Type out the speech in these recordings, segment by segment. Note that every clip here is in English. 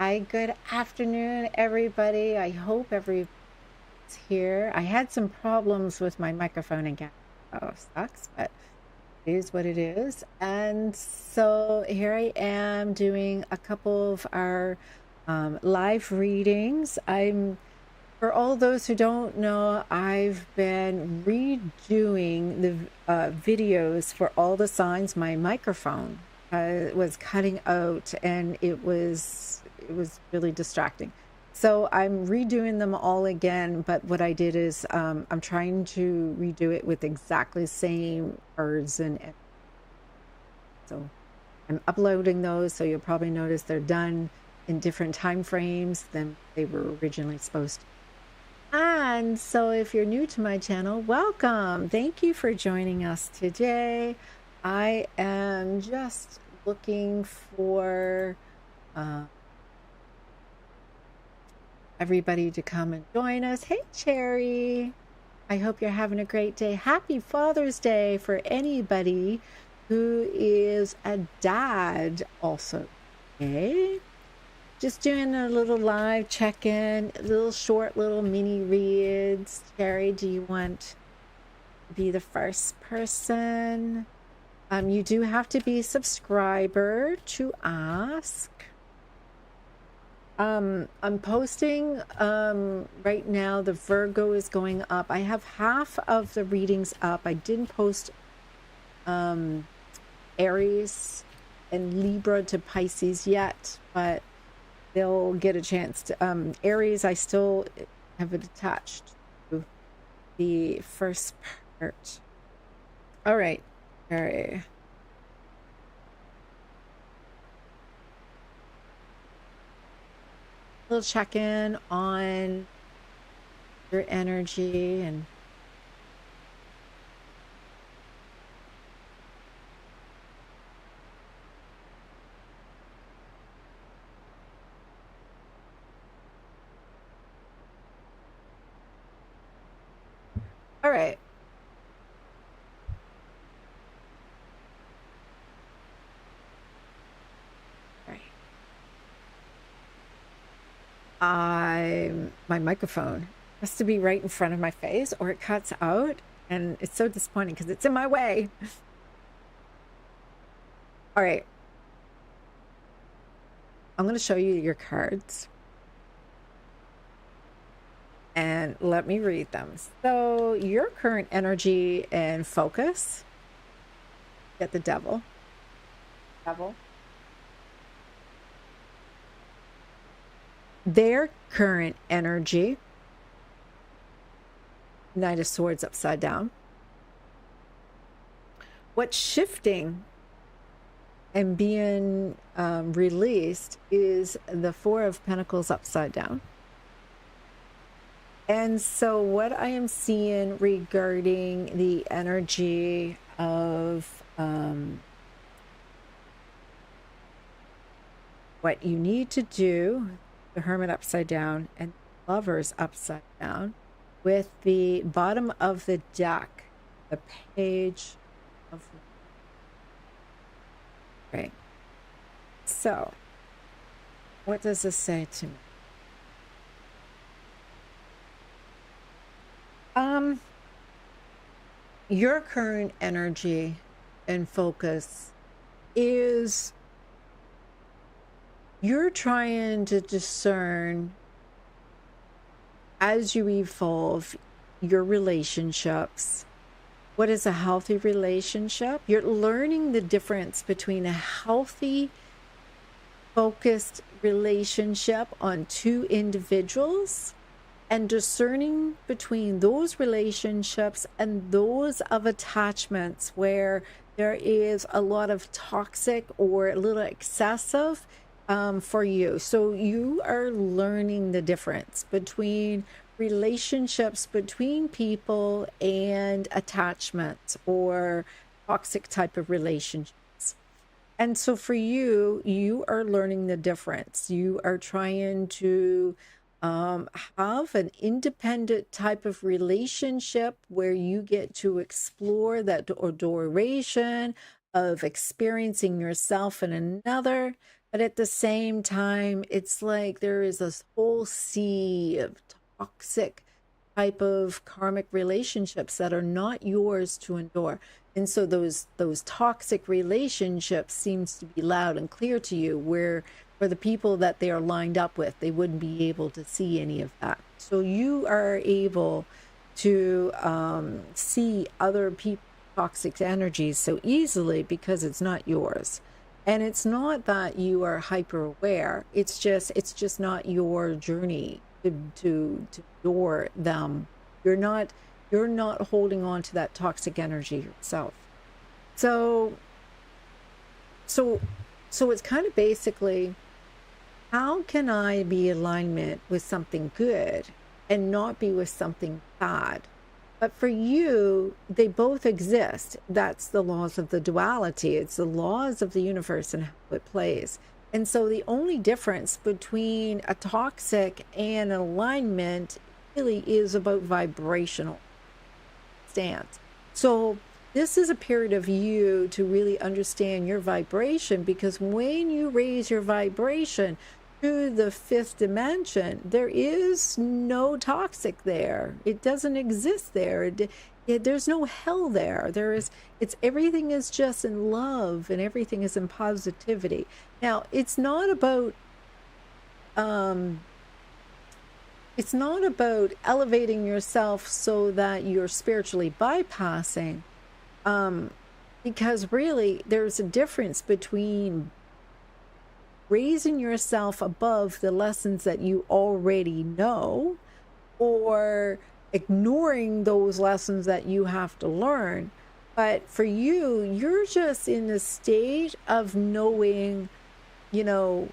Hi, good afternoon, everybody. I hope everybody's here. I had some problems with my microphone again. Oh, sucks, but it is what it is. And so here I am doing a couple of our live readings. For all those who don't know, I've been redoing the videos for all the signs. My microphone was cutting out, and it was really distracting. So I'm redoing them all again. But what I did is I'm trying to redo it with exactly the same words, and so I'm uploading those. So you'll probably notice they're done in different time frames than they were originally supposed to. And so, if you're new to my channel, welcome. Thank you for joining us today. I am just looking for everybody to come and join us. Hey, Cherry. I hope you're having a great day. Happy Father's Day for anybody who is a dad, also. Okay. Just doing a little live check-in, little short, little mini reads. Cherry, do you want to be the first person? You do have to be a subscriber to ask. I'm posting right now. The Virgo is going up. I have half of the readings up. I didn't post Aries and Libra to Pisces yet, but they'll get a chance to Aries. I still have it attached to the first part. All right. Little check-in on your energy and all right. My microphone has to be right in front of my face or it cuts out, and it's so disappointing because it's in my way. All right. I'm going to show you your cards and let me read them. So your current energy and focus. Get the Devil. Their current energy. Knight of Swords upside down. What's shifting and being released is the Four of Pentacles upside down. And so what I am seeing regarding the energy of what you need to do, the Hermit upside down and Lovers upside down, with the bottom of the deck, the Page of... Right. So, what does this say to me? Your current energy and focus is you're trying to discern, as you evolve your relationships, what is a healthy relationship. You're learning the difference between a healthy, focused relationship on two individuals and discerning between those relationships and those of attachments where there is a lot of toxic or a little excessive for you. So you are learning the difference between relationships between people and attachments or toxic type of relationships. And so for you, you are learning the difference. You are trying to have an independent type of relationship where you get to explore that adoration of experiencing yourself in another, But at the same time, it's like there is this whole sea of toxic type of karmic relationships that are not yours to endure. And so those toxic relationships seems to be loud and clear to you, where for the people that they are lined up with, they wouldn't be able to see any of that. So you are able to see other people's toxic energies so easily because it's not yours. And it's not that you are hyper aware. It's just not your journey to adore them. You're not holding on to that toxic energy yourself. So so so it's kind of basically, how can I be in alignment with something good and not be with something bad? But for you, they both exist. That's the laws of the duality. It's the laws of the universe and how it plays. And so the only difference between a toxic and an alignment really is about vibrational stance. So this is a period of you to really understand your vibration, because when you raise your vibration to the fifth dimension, there is no toxic there. It doesn't exist there. There's no hell there. It's everything is just in love, and everything is in positivity. Now, it's not about elevating yourself so that you're spiritually bypassing, because really there's a difference between raising yourself above the lessons that you already know, or ignoring those lessons that you have to learn. But for you, you're just in the stage of knowing, you know,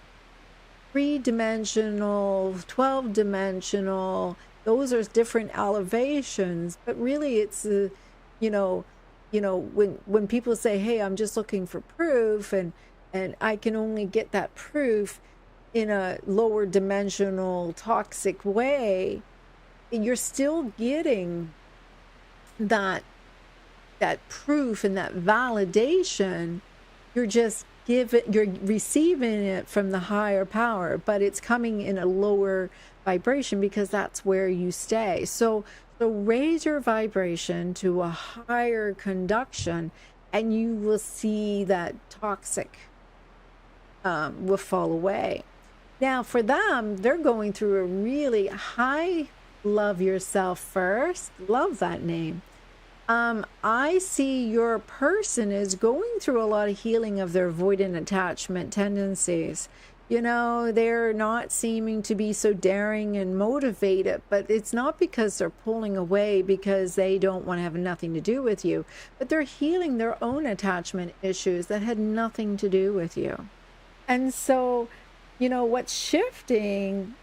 3-dimensional, 12-dimensional, those are different elevations. But really it's you know, when people say, hey, I'm just looking for proof, and I can only get that proof in a lower dimensional toxic way, you're still getting that proof and that validation. You're receiving it from the higher power, but it's coming in a lower vibration because that's where you stay. So raise your vibration to a higher conduction, and you will see that toxic will fall away. Now, for them, they're going through a really high love yourself first. Love that name. I see your person is going through a lot of healing of their avoidant attachment tendencies. They're not seeming to be so daring and motivated, but it's not because they're pulling away because they don't want to have nothing to do with you, but they're healing their own attachment issues that had nothing to do with you. And so, what's shifting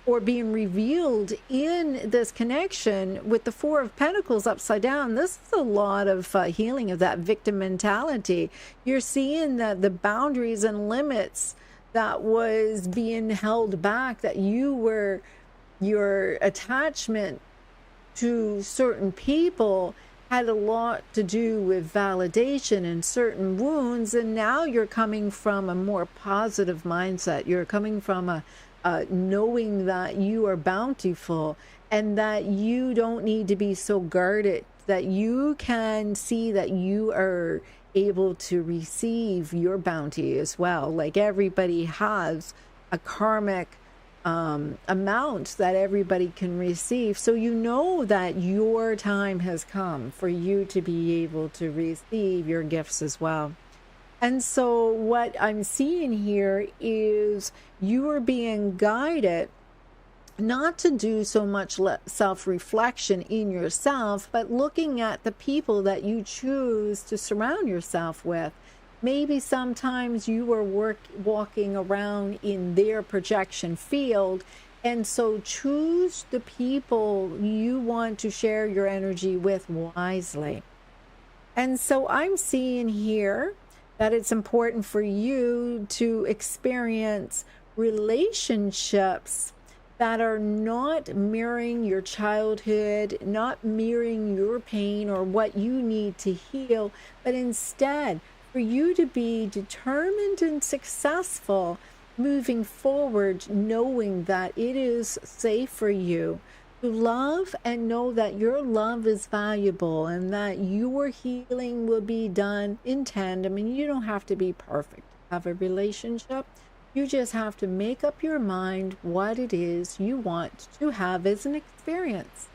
or being revealed in this connection with the Four of Pentacles upside down, this is a lot of healing of that victim mentality. You're seeing that the boundaries and limits that was being held back, that your attachment to certain people had a lot to do with validation and certain wounds, and now you're coming from a more positive mindset. You're coming from a knowing that you are bountiful and that you don't need to be so guarded, that you can see that you are able to receive your bounty as well. Like everybody has a karmic amount that everybody can receive. So you know that your time has come for you to be able to receive your gifts as well. And so what I'm seeing here is you are being guided not to do so much self-reflection in yourself, but looking at the people that you choose to surround yourself with. Maybe sometimes you are walking around in their projection field, and so choose the people you want to share your energy with wisely. And so I'm seeing here that it's important for you to experience relationships that are not mirroring your childhood, not mirroring your pain or what you need to heal, but instead for you to be determined and successful moving forward, knowing that it is safe for you to love and know that your love is valuable and that your healing will be done in tandem. And you don't have to be perfect to have a relationship. You just have to make up your mind what it is you want to have as an experience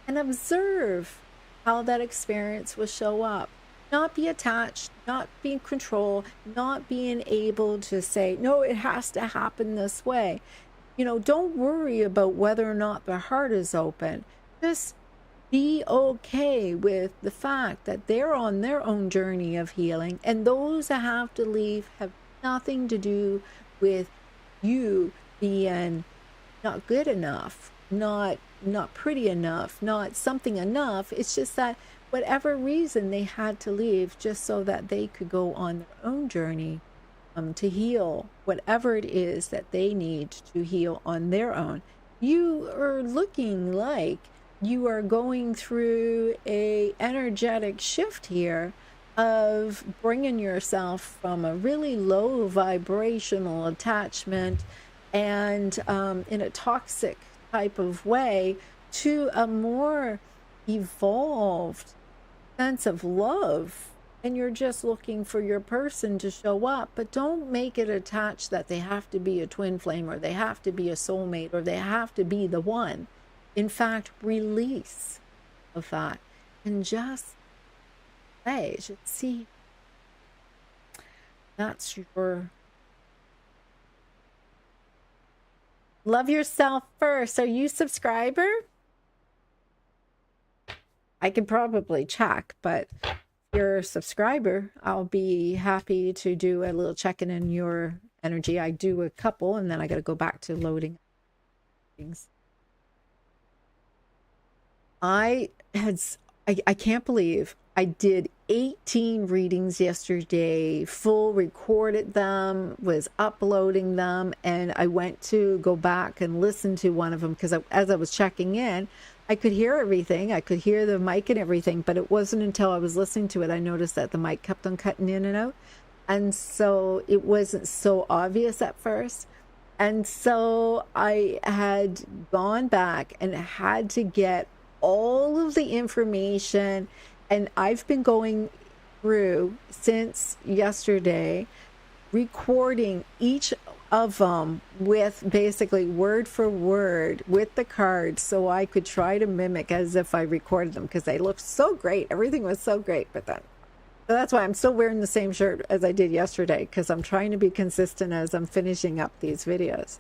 and observe how that experience will show up. Not be attached, not be in control, not being able to say, no, it has to happen this way. Don't worry about whether or not their heart is open. Just be okay with the fact that they're on their own journey of healing, and those that have to leave have nothing to do with you being not good enough, not pretty enough, not something enough. It's just that whatever reason they had to leave just so that they could go on their own journey to heal whatever it is that they need to heal on their own. You are looking like you are going through a energetic shift here of bringing yourself from a really low vibrational attachment and in a toxic type of way to a more evolved sense of love. And you're just looking for your person to show up, but don't make it attached that they have to be a twin flame or they have to be a soulmate or they have to be the one. In fact, release of that and just see that's your love yourself first. Are you a subscriber? I can probably check, but if you're a subscriber, I'll be happy to do a little check-in in your energy. I do a couple and then I got to go back to loading things. I can't believe I did 18 readings yesterday, full recorded them, was uploading them, and I went to go back and listen to one of them because as I was checking in, I could hear everything. I could hear the mic and everything, but it wasn't until I was listening to it I noticed that the mic kept on cutting in and out. And so it wasn't so obvious at first. And so I had gone back and had to get all of the information, and I've been going through since yesterday, recording each of them with basically word for word with the cards so I could try to mimic as if I recorded them because they looked so great. Everything was so great. But then, so that's why I'm still wearing the same shirt as I did yesterday because I'm trying to be consistent as I'm finishing up these videos.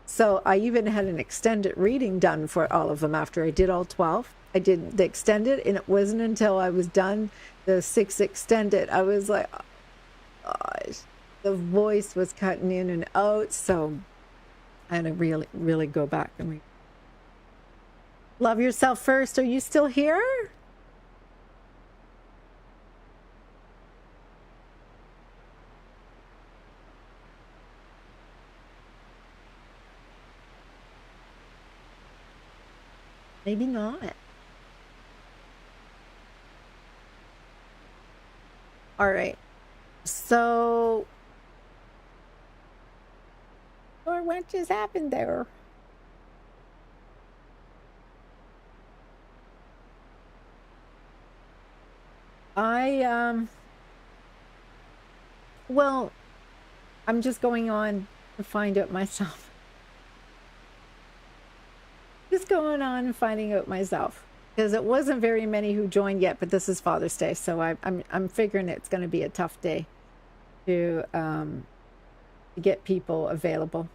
So I even had an extended reading done for all of them after I did all 12. I did the extended, and it wasn't until I was done the 6 extended, I was like, oh, gosh, the voice was cutting in and out. So I had to really, really go back and read. Love yourself first. Are you still here? Maybe not. All right. So, or what just happened there? Well, I'm just going on to find out myself. Just going on and finding out myself because it wasn't very many who joined yet, but this is Father's Day, so I'm figuring it's going to be a tough day to get people available.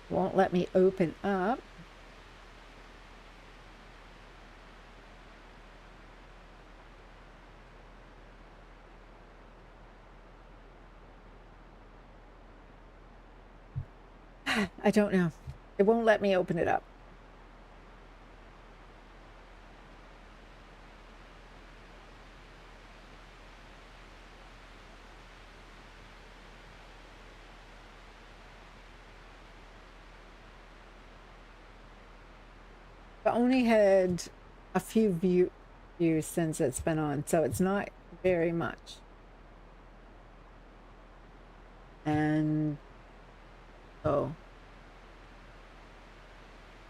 Won't let me open up. I don't know. It won't let me open it up. I only had a few views since it's been on, so it's not very much. And so,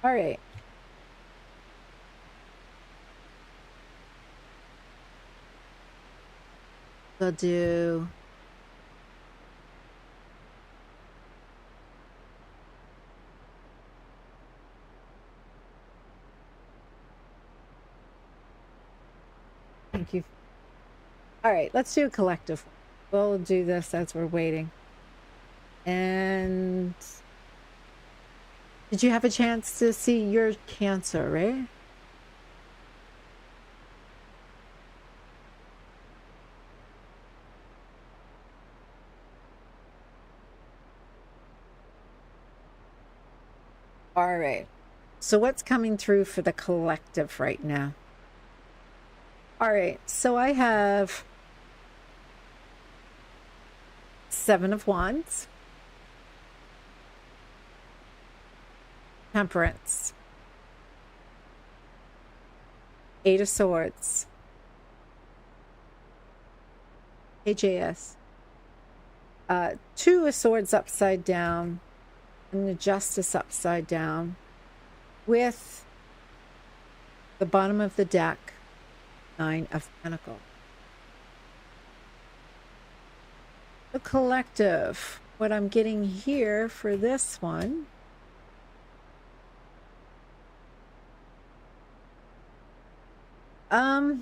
all right. We'll do thank you. All right, let's do a collective. We'll do this as we're waiting. And did you have a chance to see your Cancer, right? All right. So what's coming through for the collective right now? All right. So I have 7 of Wands, Temperance, 8 of Swords, HAS, 2 of Swords upside down, and the Justice upside down, with the bottom of the deck, 9 of Pentacles. The collective, what I'm getting here for this one,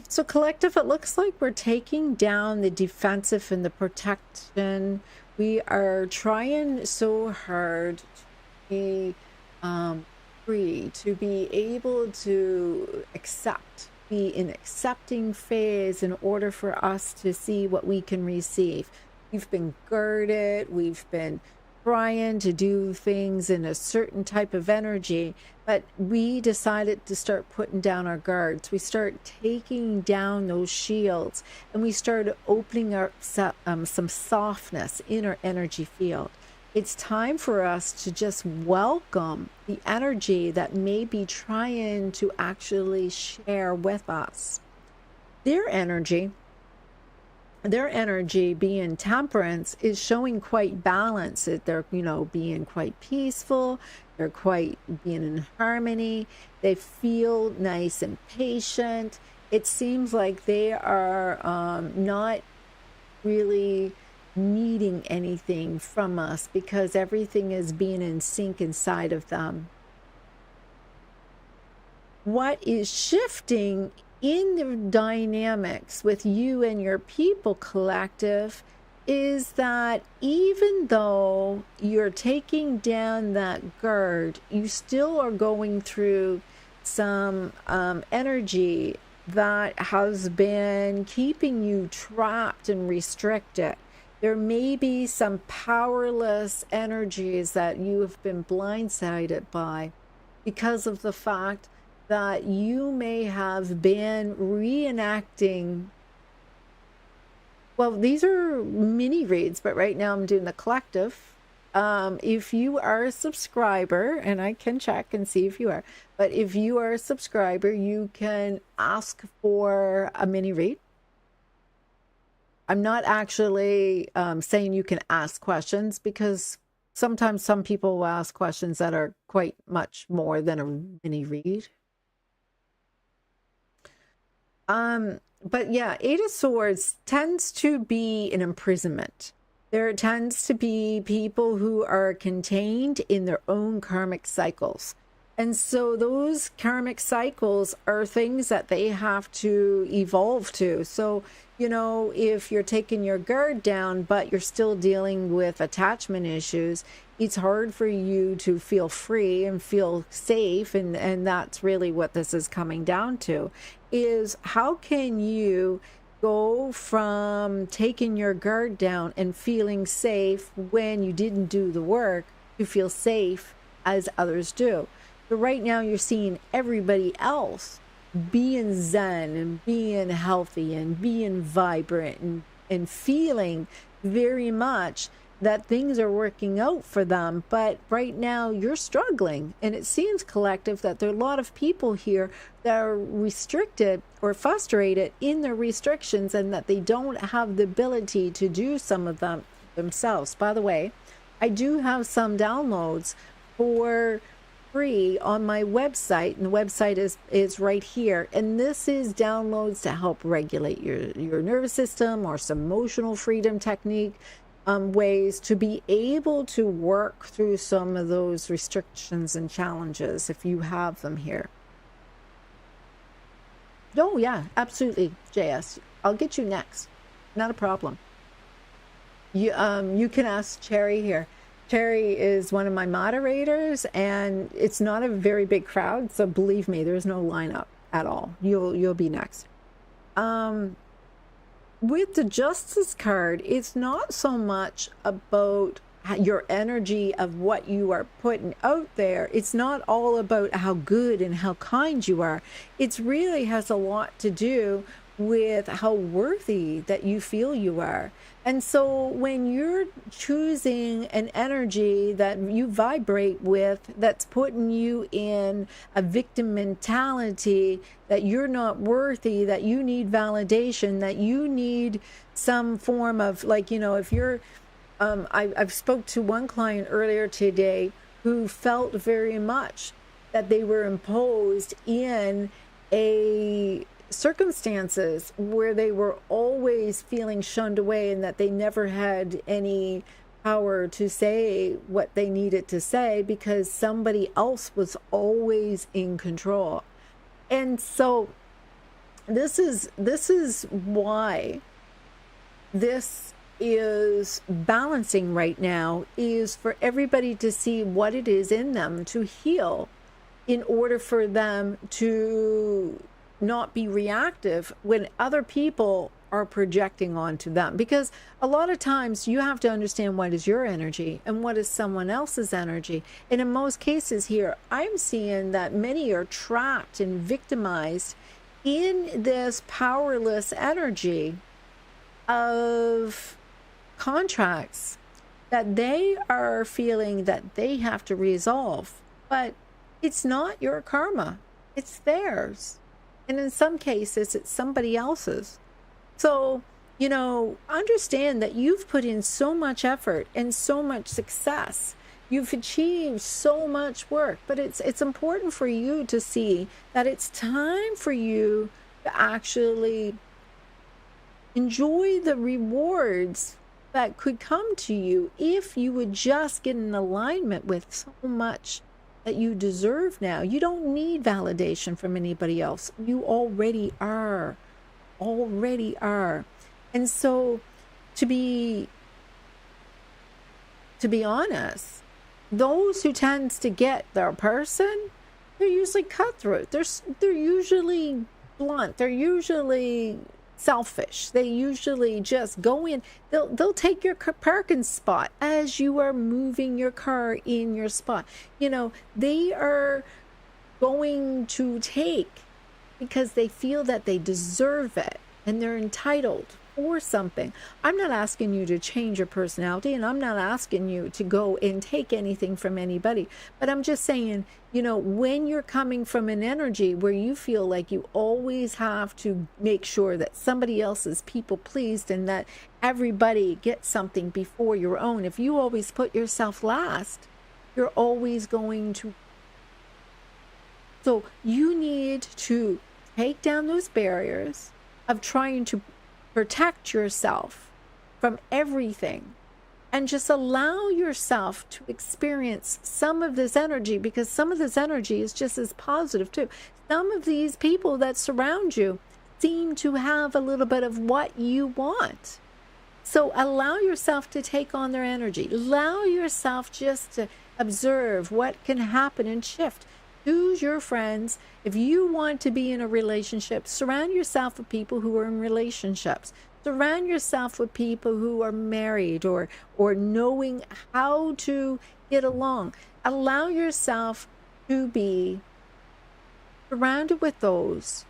so collective, it looks like we're taking down the defensive and the protection. We are trying so hard to be free, to be able to accept, be in accepting phase in order for us to see what we can receive. We've been guarded, we've been trying to do things in a certain type of energy, but we decided to start putting down our guards. We start taking down those shields, and we started opening up some softness in our energy field. It's time for us to just welcome the energy that may be trying to actually share with us. Their energy being Temperance is showing quite balance. They're, being quite peaceful. They're quite being in harmony. They feel nice and patient. It seems like they are not really needing anything from us because everything is being in sync inside of them. What is shifting in the dynamics with you and your people collective is that even though you're taking down that guard, you still are going through some energy that has been keeping you trapped and restricted. There may be some powerless energies that you have been blindsided by because of the fact that you may have been reenacting. Well, these are mini reads, but right now I'm doing the collective. If you are a subscriber, and I can check and see if you are, but if you are a subscriber, you can ask for a mini read. I'm not actually saying you can ask questions, because sometimes some people will ask questions that are quite much more than a mini read. But yeah, 8 of Swords tends to be an imprisonment. There tends to be people who are contained in their own karmic cycles. And so those karmic cycles are things that they have to evolve to. So, if you're taking your guard down, but you're still dealing with attachment issues, it's hard for you to feel free and feel safe. And that's really what this is coming down to, is how can you go from taking your guard down and feeling safe when you didn't do the work to feel safe as others do. So right now you're seeing everybody else being zen and being healthy and being vibrant and feeling very much that things are working out for them. But right now you're struggling, and it seems collective that there are a lot of people here that are restricted or frustrated in their restrictions, and that they don't have the ability to do some of them themselves. By the way, I do have some downloads for free on my website, and the website is right here, and this is downloads to help regulate your nervous system, or some emotional freedom technique, ways to be able to work through some of those restrictions and challenges if you have them here. Oh yeah, absolutely, JS, I'll get you next, not a problem. You can ask Cherry here. Cherry is one of my moderators, and it's not a very big crowd, so believe me, there's no lineup at all. You'll be next. With the Justice card, it's not so much about your energy of what you are putting out there. It's not all about how good and how kind you are. It really has a lot to do with how worthy that you feel you are. And so when you're choosing an energy that you vibrate with, that's putting you in a victim mentality, that you're not worthy, that you need validation, that you need some form of, like, if you're, I've spoke to one client earlier today who felt very much that they were imposed in a circumstances where they were always feeling shunned away, and that they never had any power to say what they needed to say because somebody else was always in control. And so this is why this is balancing right now, is for everybody to see what it is in them to heal, in order for them to not be reactive when other people are projecting onto them. Because a lot of times you have to understand what is your energy and what is someone else's energy. And in most cases here, I'm seeing that many are trapped and victimized in this powerless energy of contracts that they are feeling that they have to resolve. But it's not your karma, it's theirs. And in some cases, it's somebody else's. So, understand that you've put in so much effort and so much success. You've achieved so much work, but it's important for you to see that it's time for you to actually enjoy the rewards that could come to you if you would just get in alignment with so much that you deserve now. You don't need validation from anybody else. You already are. And so to be honest, those who tends to get their person, they're usually cutthroat. They're usually blunt. They're usually selfish. They usually just go in. They'll take your parking spot as you are moving your car in your spot. They are going to take because they feel that they deserve it and they're entitled for something. I'm not asking you to change your personality, and I'm not asking you to go and take anything from anybody, but I'm just saying, when you're coming from an energy where you feel like you always have to make sure that somebody else is people pleased and that everybody gets something before your own, if you always put yourself last, you're always going to. So you need to take down those barriers of trying to protect yourself from everything, and just allow yourself to experience some of this energy, because some of this energy is just as positive too. Some of these people that surround you seem to have a little bit of what you want. So allow yourself to take on their energy. Allow yourself just to observe what can happen and shift. Choose your friends. If you want to be in a relationship, surround yourself with people who are in relationships. Surround yourself with people who are married or knowing how to get along. Allow yourself to be surrounded with those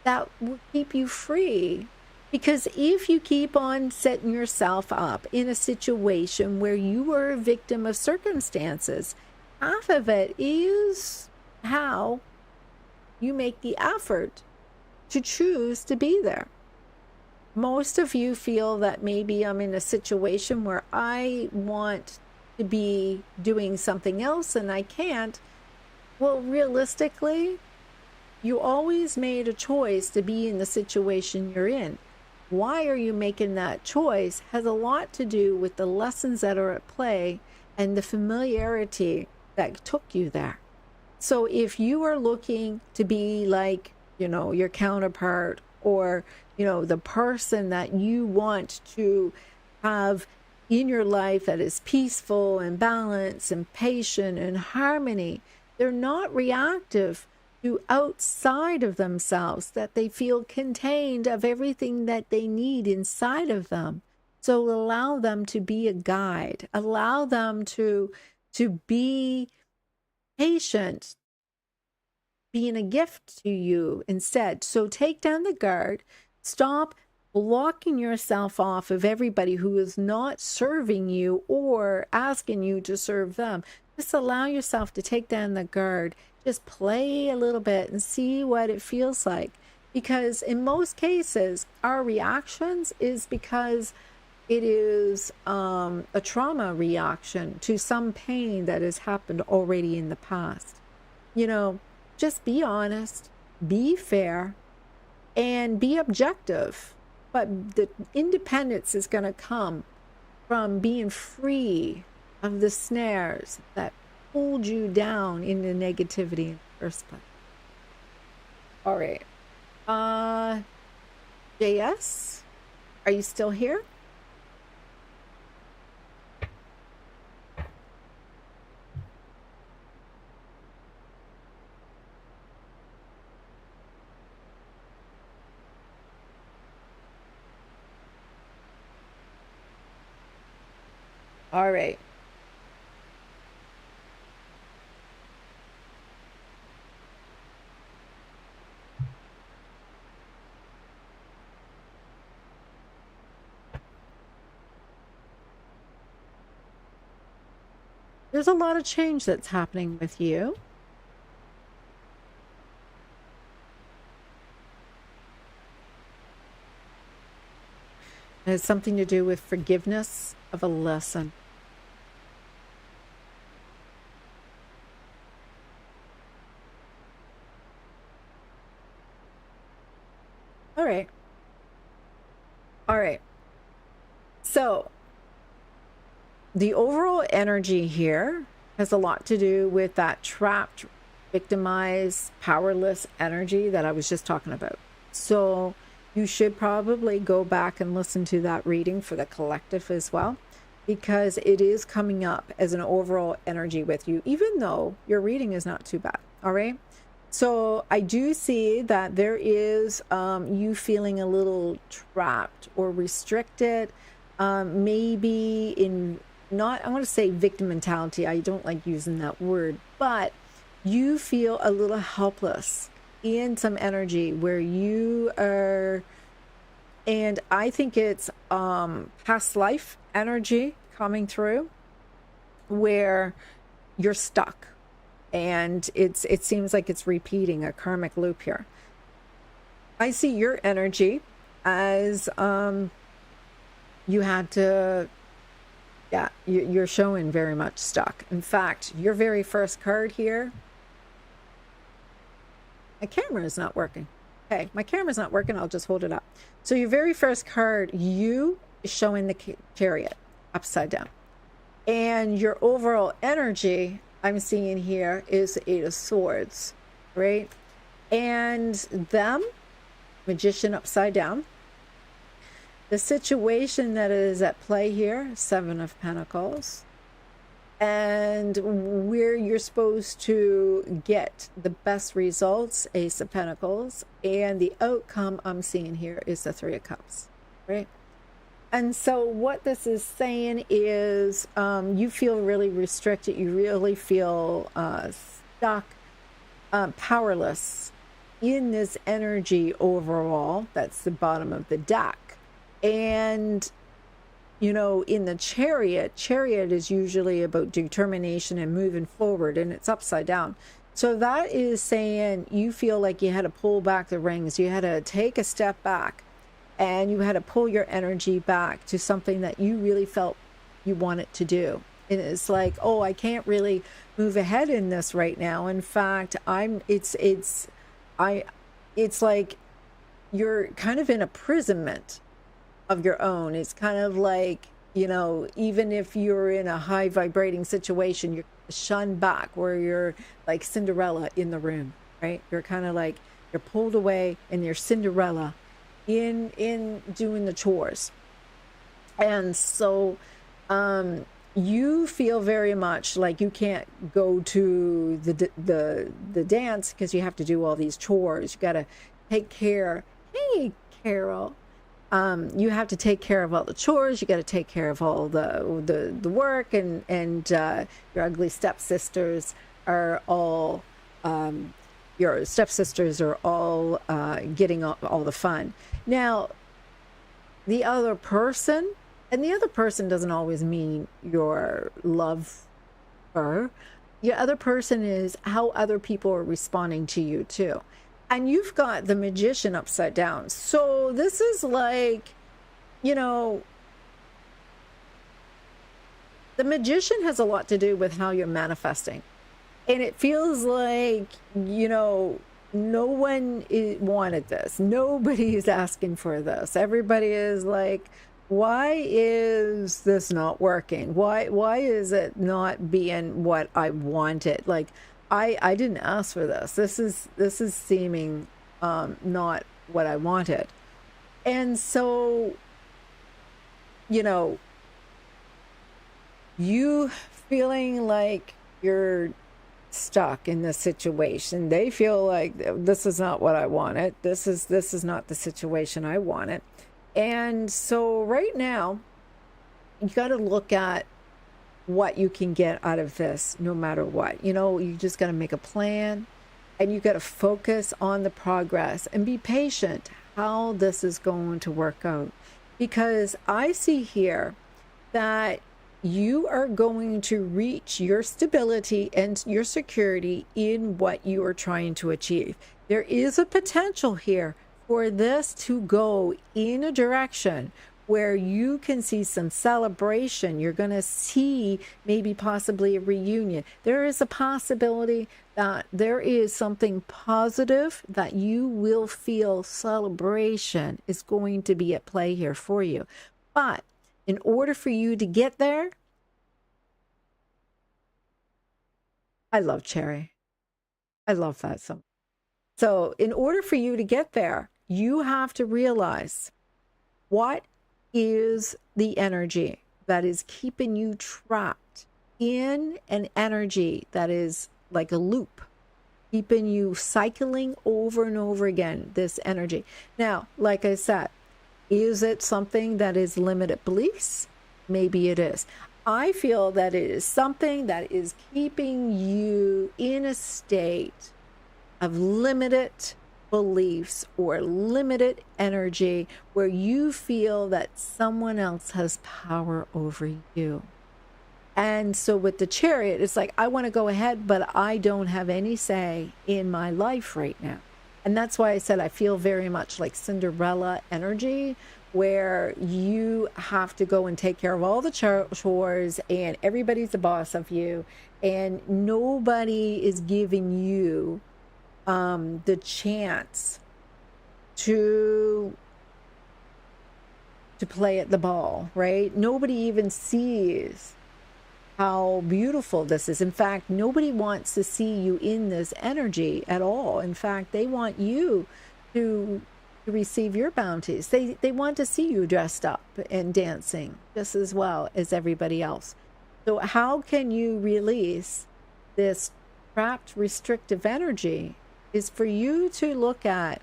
that will keep you free Because if you keep on setting yourself up in a situation where you are a victim of circumstances, half of it is how you make the effort to choose to be there. Most of you feel that maybe I'm in a situation where I want to be doing something else and I can't. Well, realistically, you always made a choice to be in the situation you're in. Why are you making that choice has a lot to do with the lessons that are at play and the familiarity that took you there. So if you are looking to be like, your counterpart, or, the person that you want to have in your life that is peaceful and balanced and patient and harmony, they're not reactive to outside of themselves, that they feel contained of everything that they need inside of them. So allow them to be a guide, allow them to be patient, being a gift to you instead. So take down the guard, stop blocking yourself off of everybody who is not serving you or asking you to serve them. Just allow yourself to take down the guard. Just play a little bit and see what it feels like. Because in most cases, our reactions is because it is a trauma reaction to some pain that has happened already in the past. Just be honest, be fair, and be objective. But the independence is going to come from being free of the snares that hold you down into negativity in the first place. All right. JS, are you still here? All right. There's a lot of change that's happening with you. It has something to do with forgiveness of a lesson. All right. All right. So the overall energy here has a lot to do with that trapped, victimized, powerless energy that I was just talking about. So you should probably go back and listen to that reading for the collective as well, because it is coming up as an overall energy with you, even though your reading is not too bad. All right. So I do see that there is you feeling a little trapped or restricted, maybe in not, I want to say victim mentality. I don't like using that word, but you feel a little helpless in some energy where you are, and I think it's past life energy coming through where you're stuck. And it seems like it's repeating a karmic loop here. I see your energy as you had to, you're showing very much stuck. In fact, your very first card here, my camera is not working. Okay, my camera's not working. I'll just hold it up. So your very first card, you is showing the Chariot upside down. And your overall energy I'm seeing here is the 8 of Swords, right? And them, Magician upside down. The situation that is at play here, 7 of Pentacles. And where you're supposed to get the best results, Ace of Pentacles. And the outcome I'm seeing here is the 3 of Cups, right? And so what this is saying is you feel really restricted. You really feel stuck, powerless in this energy overall. That's the bottom of the deck. And, in the chariot is usually about determination and moving forward, and it's upside down. So that is saying you feel like you had to pull back the reins. You had to take a step back, and you had to pull your energy back to something that you really felt you wanted to do. And it's like, oh, I can't really move ahead in this right now. In fact, it's like you're kind of in imprisonment of your own. It's kind of like, even if you're in a high vibrating situation, you're shunned back, where you're like Cinderella in the room, right? You're kind of like, you're pulled away and you're Cinderella in doing the chores. And so you feel very much like you can't go to the dance because you have to do all these chores. You got to take care. Hey, Carol. You have to take care of all the chores. You got to take care of all the work, and your ugly stepsisters are all getting all the fun. Now, the other person, and the other person doesn't always mean your love her. The other person is how other people are responding to you too. And you've got the Magician upside down. So this is like, the Magician has a lot to do with how you're manifesting. And it feels like, no one wanted this. Nobody is asking for this. Everybody is like, why is this not working? Why is it not being what I wanted? Like, I didn't ask for this. This is seeming not what I wanted. And so, you feeling like you're stuck in this situation. They feel like this is not what I wanted. This is not the situation I wanted. And so right now, you got to look at what you can get out of this no matter what. You just got to make a plan, and you got to focus on the progress and be patient how this is going to work out. Because I see here that you are going to reach your stability and your security in what you are trying to achieve. There is a potential here for this to go in a direction where you can see some celebration. You're going to see maybe possibly a reunion. There is a possibility that there is something positive that you will feel. Celebration is going to be at play here for you. But in order for you to get there, I love Cherry. I love that so much. So in order for you to get there, you have to realize what is the energy that is keeping you trapped in an energy that is like a loop, keeping you cycling over and over again, this energy. Now, like I said, is it something that is limited beliefs? Maybe it is. I feel that it is something that is keeping you in a state of limited beliefs or limited energy where you feel that someone else has power over you. And so with the Chariot, it's like, I want to go ahead, but I don't have any say in my life right now. And that's why I said I feel very much like Cinderella energy, where you have to go and take care of all the chores, and everybody's the boss of you, and nobody is giving you the chance to play at the ball, right? Nobody even sees how beautiful this is. In fact, nobody wants to see you in this energy at all. In fact, they want you to receive your bounties. They want to see you dressed up and dancing just as well as everybody else. So how can you release this trapped, restrictive energy is for you to look at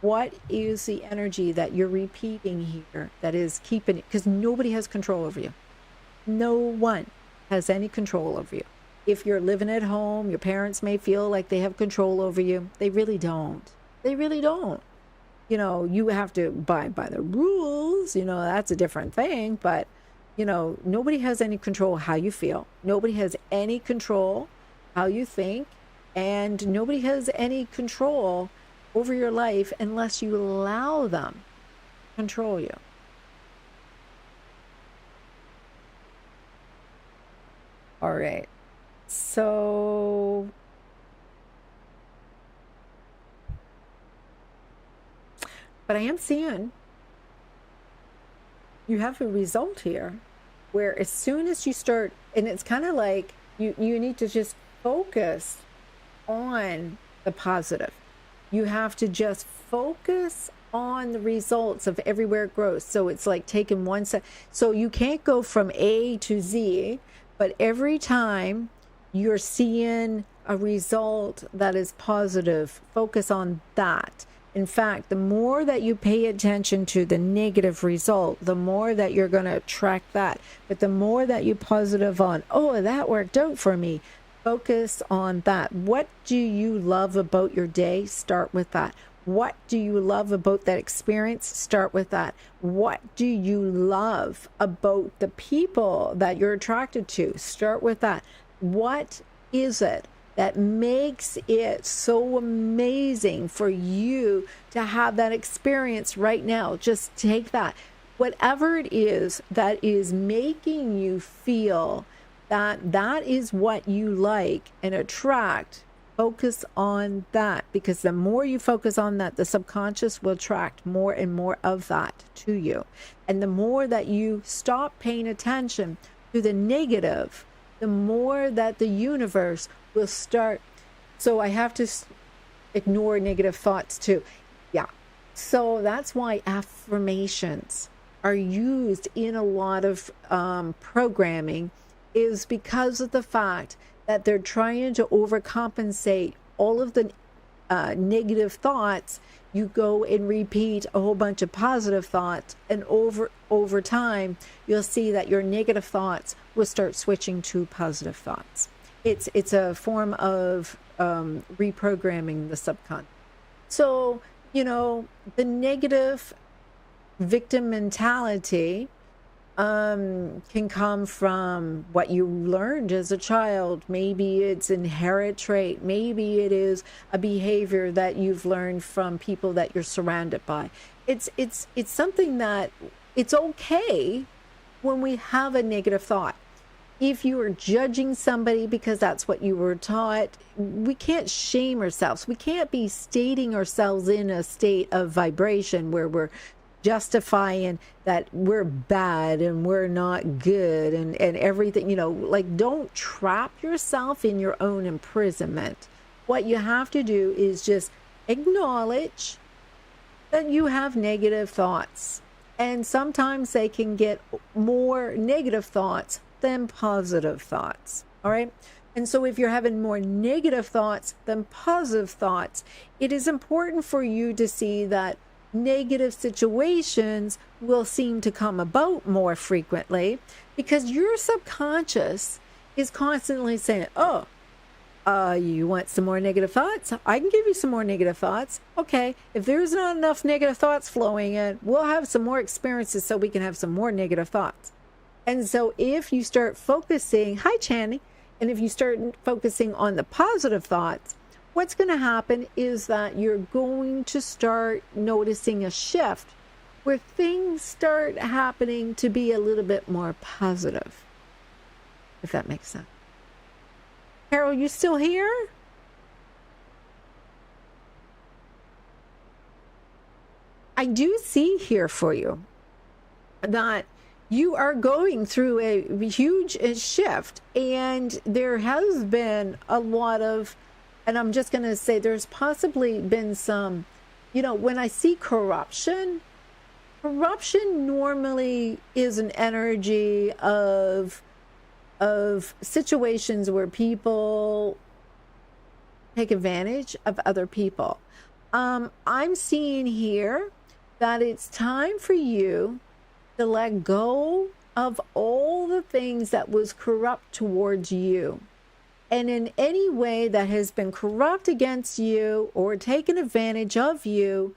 what is the energy that you're repeating here that is keeping it, because nobody has control over you. No one has any control over you. If you're living at home, your parents may feel like they have control over you. They really don't. They really don't. you have to abide by the rules, that's a different thing. But, nobody has any control how you feel. Nobody has any control how you think. And nobody has any control over your life unless you allow them to control you. All right. So but I am seeing you have a result here where as soon as you start, and it's kind of like you need to just focus on the positive. You have to just focus on the results of everywhere it grows. So it's like taking one step. So you can't go from A to Z, but every time you're seeing a result that is positive, focus on that. In fact, the more that you pay attention to the negative result, the more that you're going to attract that. But the more that you positive on, oh, that worked out for me, focus on that. What do you love about your day? Start with that. What do you love about that experience? Start with that. What do you love about the people that you're attracted to? Start with that. What is it that makes it so amazing for you to have that experience right now? Just take that. Whatever it is that is making you feel that is what you like and attract, focus on that, because the more you focus on that, the subconscious will attract more and more of that to you. And the more that you stop paying attention to the negative, the more that the universe will start. So I have to ignore negative thoughts too. Yeah. So that's why affirmations are used in a lot of programming, is because of the fact that they're trying to overcompensate all of the negative thoughts. You go and repeat a whole bunch of positive thoughts, and over time, you'll see that your negative thoughts will start switching to positive thoughts. It's a form of reprogramming the subconscious. So, the negative victim mentality can come from what you learned as a child. Maybe it's an inherent trait. Maybe it is a behavior that you've learned from people that you're surrounded by. It's something that it's okay when we have a negative thought. If you are judging somebody because that's what you were taught, we can't shame ourselves. We can't be stating ourselves in a state of vibration where we're justifying that we're bad and we're not good and everything, like, don't trap yourself in your own imprisonment. What you have to do is just acknowledge that you have negative thoughts, and sometimes they can get more negative thoughts than positive thoughts. All right. And so if you're having more negative thoughts than positive thoughts, it is important for you to see that negative situations will seem to come about more frequently, because your subconscious is constantly saying, oh, you want some more negative thoughts? I can give you some more negative thoughts. Okay, if there's not enough negative thoughts flowing in, we'll have some more experiences so we can have some more negative thoughts. And so if you start focusing, hi Channy, and if you start focusing on the positive thoughts, what's going to happen is that you're going to start noticing a shift where things start happening to be a little bit more positive, if that makes sense. Carol, you still here? I do see here for you that you are going through a huge shift, and there has been a lot of, and I'm just going to say there's possibly been some, when I see corruption normally is an energy of situations where people take advantage of other people. I'm seeing here that it's time for you to let go of all the things that was corrupt towards you. And in any way that has been corrupt against you or taken advantage of you,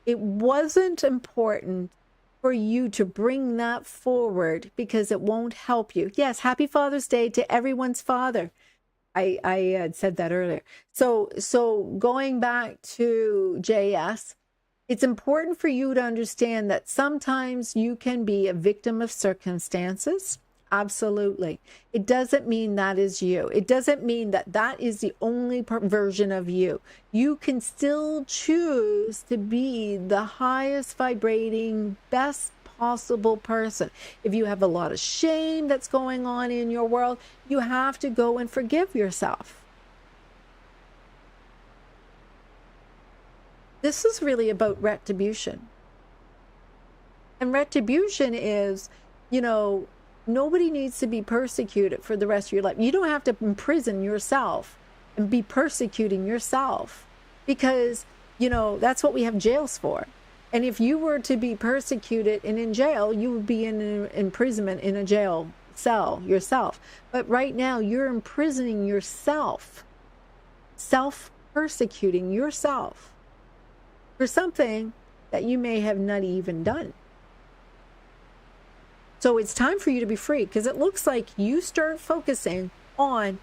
It wasn't important for you to bring that forward because it won't help you. Yes, happy Father's Day to everyone's father. I had said that earlier. So going back to JS, it's important for you to understand that sometimes you can be a victim of circumstances. Absolutely. It doesn't mean that is you. It doesn't mean that that is the only version of you. You can still choose to be the highest vibrating, best possible person. If you have a lot of shame that's going on in your world, you have to go and forgive yourself. This is really about retribution. And retribution is, nobody needs to be persecuted for the rest of your life. You don't have to imprison yourself and be persecuting yourself because, that's what we have jails for. And if you were to be persecuted and in jail, you would be in an imprisonment in a jail cell yourself. But right now, you're imprisoning yourself, self-persecuting yourself for something that you may have not even done. So it's time for you to be free because it looks like you start focusing on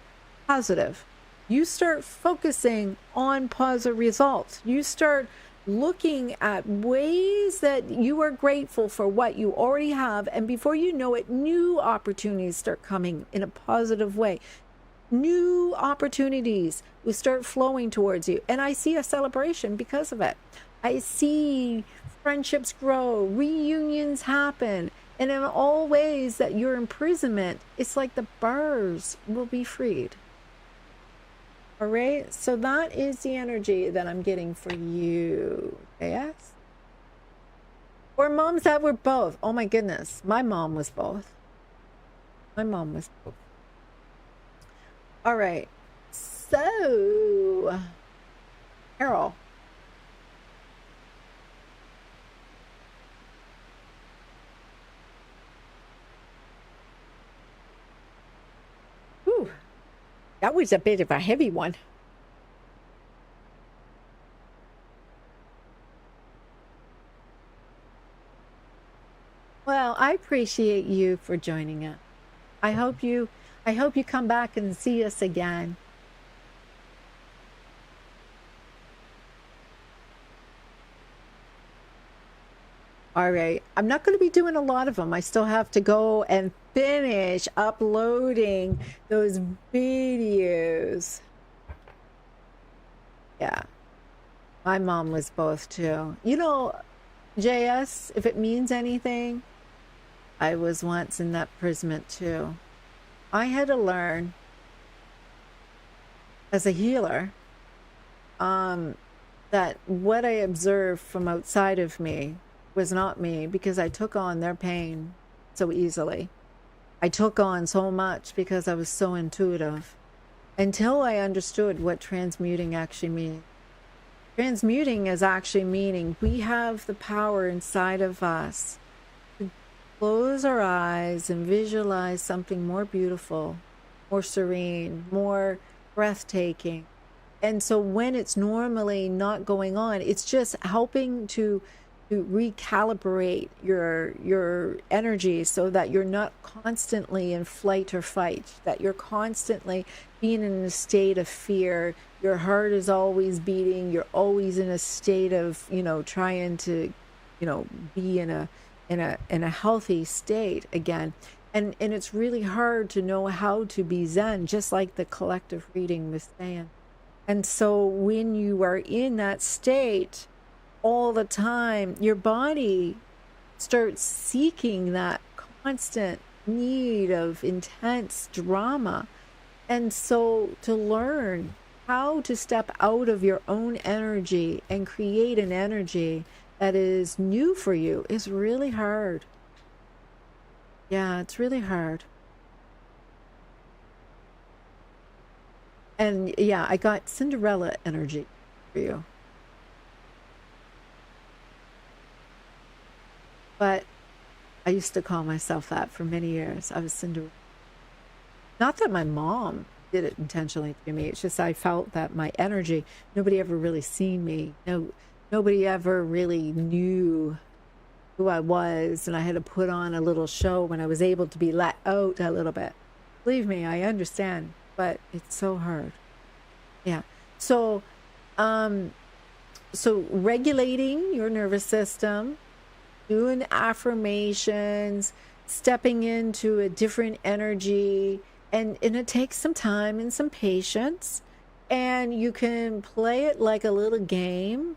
positive. You start focusing on positive results. You start looking at ways that you are grateful for what you already have. And before you know it, new opportunities start coming in a positive way. New opportunities will start flowing towards you. And I see a celebration because of it. I see friendships grow, reunions happen. And in all ways that your imprisonment, it's like the bars will be freed. All right. So that is the energy that I'm getting for you. Yes. Or moms that were both. Oh my goodness. My mom was both. My mom was both. All right. So, Carol. That was a bit of a heavy one. Well, I appreciate you for joining us. I hope you come back and see us again. All right. I'm not going to be doing a lot of them. I still have to go and finish uploading those videos. Yeah. My mom was both too. JS, if it means anything, I was once in that imprisonment too. I had to learn as a healer that what I observed from outside of me was not me because I took on their pain so easily. I took on so much because I was so intuitive until I understood what transmuting actually means. Transmuting is actually meaning we have the power inside of us to close our eyes and visualize something more beautiful, more serene, more breathtaking. And so when it's normally not going on, it's just helping to recalibrate your energy so that you're not constantly in flight or fight, that you're constantly being in a state of fear. Your heart is always beating. You're always in a state of, trying to, be in a healthy state again. And it's really hard to know how to be Zen, just like the collective reading was saying. And so when you are in that state all the time, your body starts seeking that constant need of intense drama. And so to learn how to step out of your own energy and create an energy that is new for you is really hard. Yeah, it's really hard. And yeah, I got Cinderella energy for you. But I used to call myself that for many years. I was Cinderella. Not that my mom did it intentionally to me. It's just I felt that my energy, nobody ever really seen me. nobody ever really knew who I was, and I had to put on a little show when I was able to be let out a little bit. Believe me, I understand, but it's so hard. Yeah. So, um, so regulating your nervous system, doing affirmations, stepping into a different energy, and it takes some time and some patience, and you can play it like a little game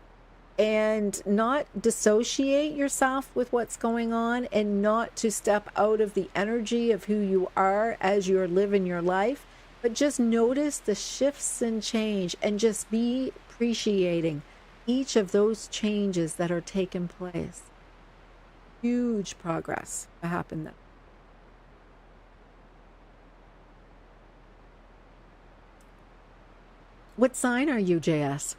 and not dissociate yourself with what's going on, and not to step out of the energy of who you are as you're living your life, but just notice the shifts and change, and just be appreciating each of those changes that are taking place. Huge progress to happen then. What sign are you, JS?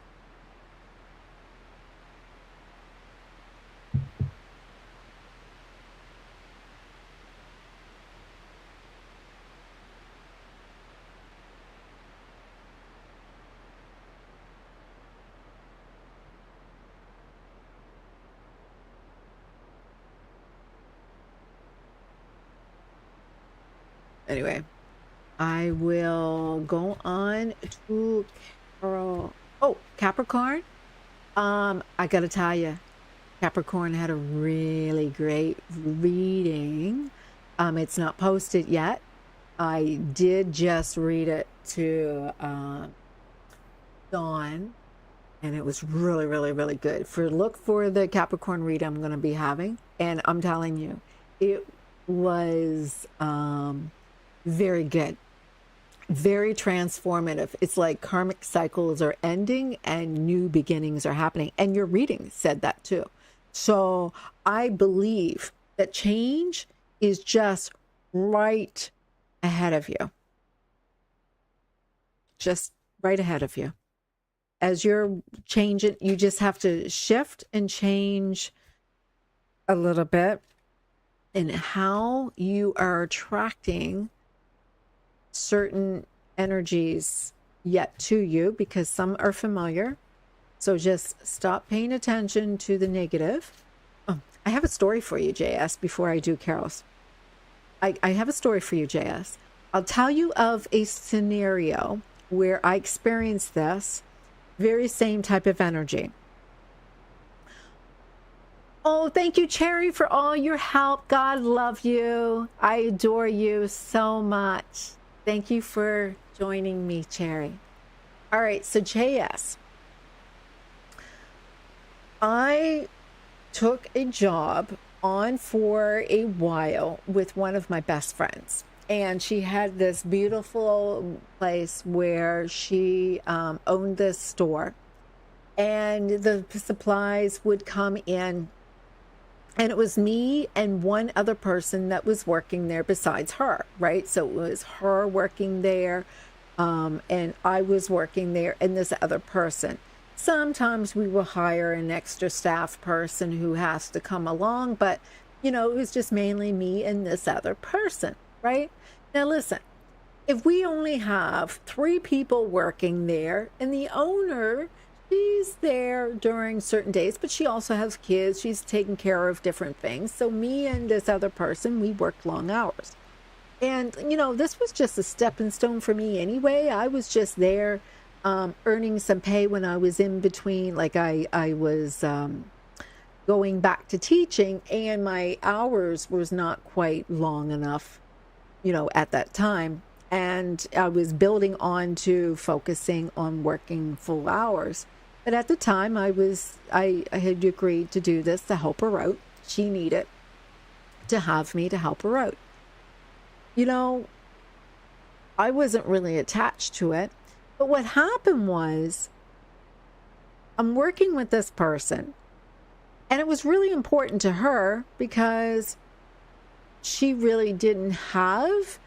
Anyway, I will go on to Carol. Oh, Capricorn. I gotta tell you, Capricorn had a really great reading. It's not posted yet. I did just read it to Dawn, and it was really, really, really good. Look for the Capricorn read I'm going to be having, and I'm telling you, it was very good, very transformative. It's like karmic cycles are ending and new beginnings are happening, and your reading said that too. So I believe that change is just right ahead of you, just right ahead of you. As you're changing, you just have to shift and change a little bit in how you are attracting certain energies yet to you, because some are familiar. So just stop paying attention to the negative. Oh, I have a story for you, JS, before I do Carol's. I have a story for you, JS. I'll tell you of a scenario where I experienced this very same type of energy. Oh, thank you, Cherry, for all your help. God love you. I adore you so much. Thank you for joining me, Cherry. All right, so JS, I took a job on for a while with one of my best friends. And she had this beautiful place where she owned this store. And the supplies would come in. And it was me and one other person that was working there besides her, right? So it was her working there, and I was working there, and this other person. Sometimes we will hire an extra staff person who has to come along, but, you know, it was just mainly me and this other person, right? Now, listen, if we only have 3 people working there, and the owner, she's there during certain days, but she also has kids. She's taking care of different things. So me and this other person, we worked long hours. And, you know, this was just a stepping stone for me anyway. I was just there earning some pay when I was in between. Like I was going back to teaching, and my hours was not quite long enough, you know, at that time. And I was building on to focusing on working full hours. But at the time, I had agreed to do this to help her out. She needed to have me to help her out. You know, I wasn't really attached to it. But what happened was, I'm working with this person, and it was really important to her because she really didn't have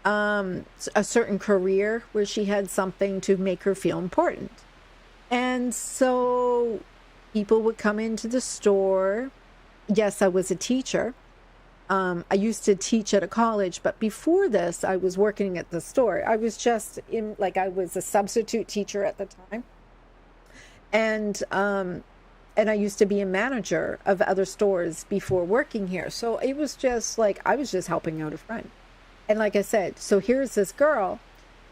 a certain career where she had something to make her feel important. And so people would come into the store. Yes, I was a teacher. I used to teach at a college, but before this, I was working at the store. I was just I was a substitute teacher at the time. And I used to be a manager of other stores before working here. So it was just like I was just helping out a friend. And like I said, so here's this girl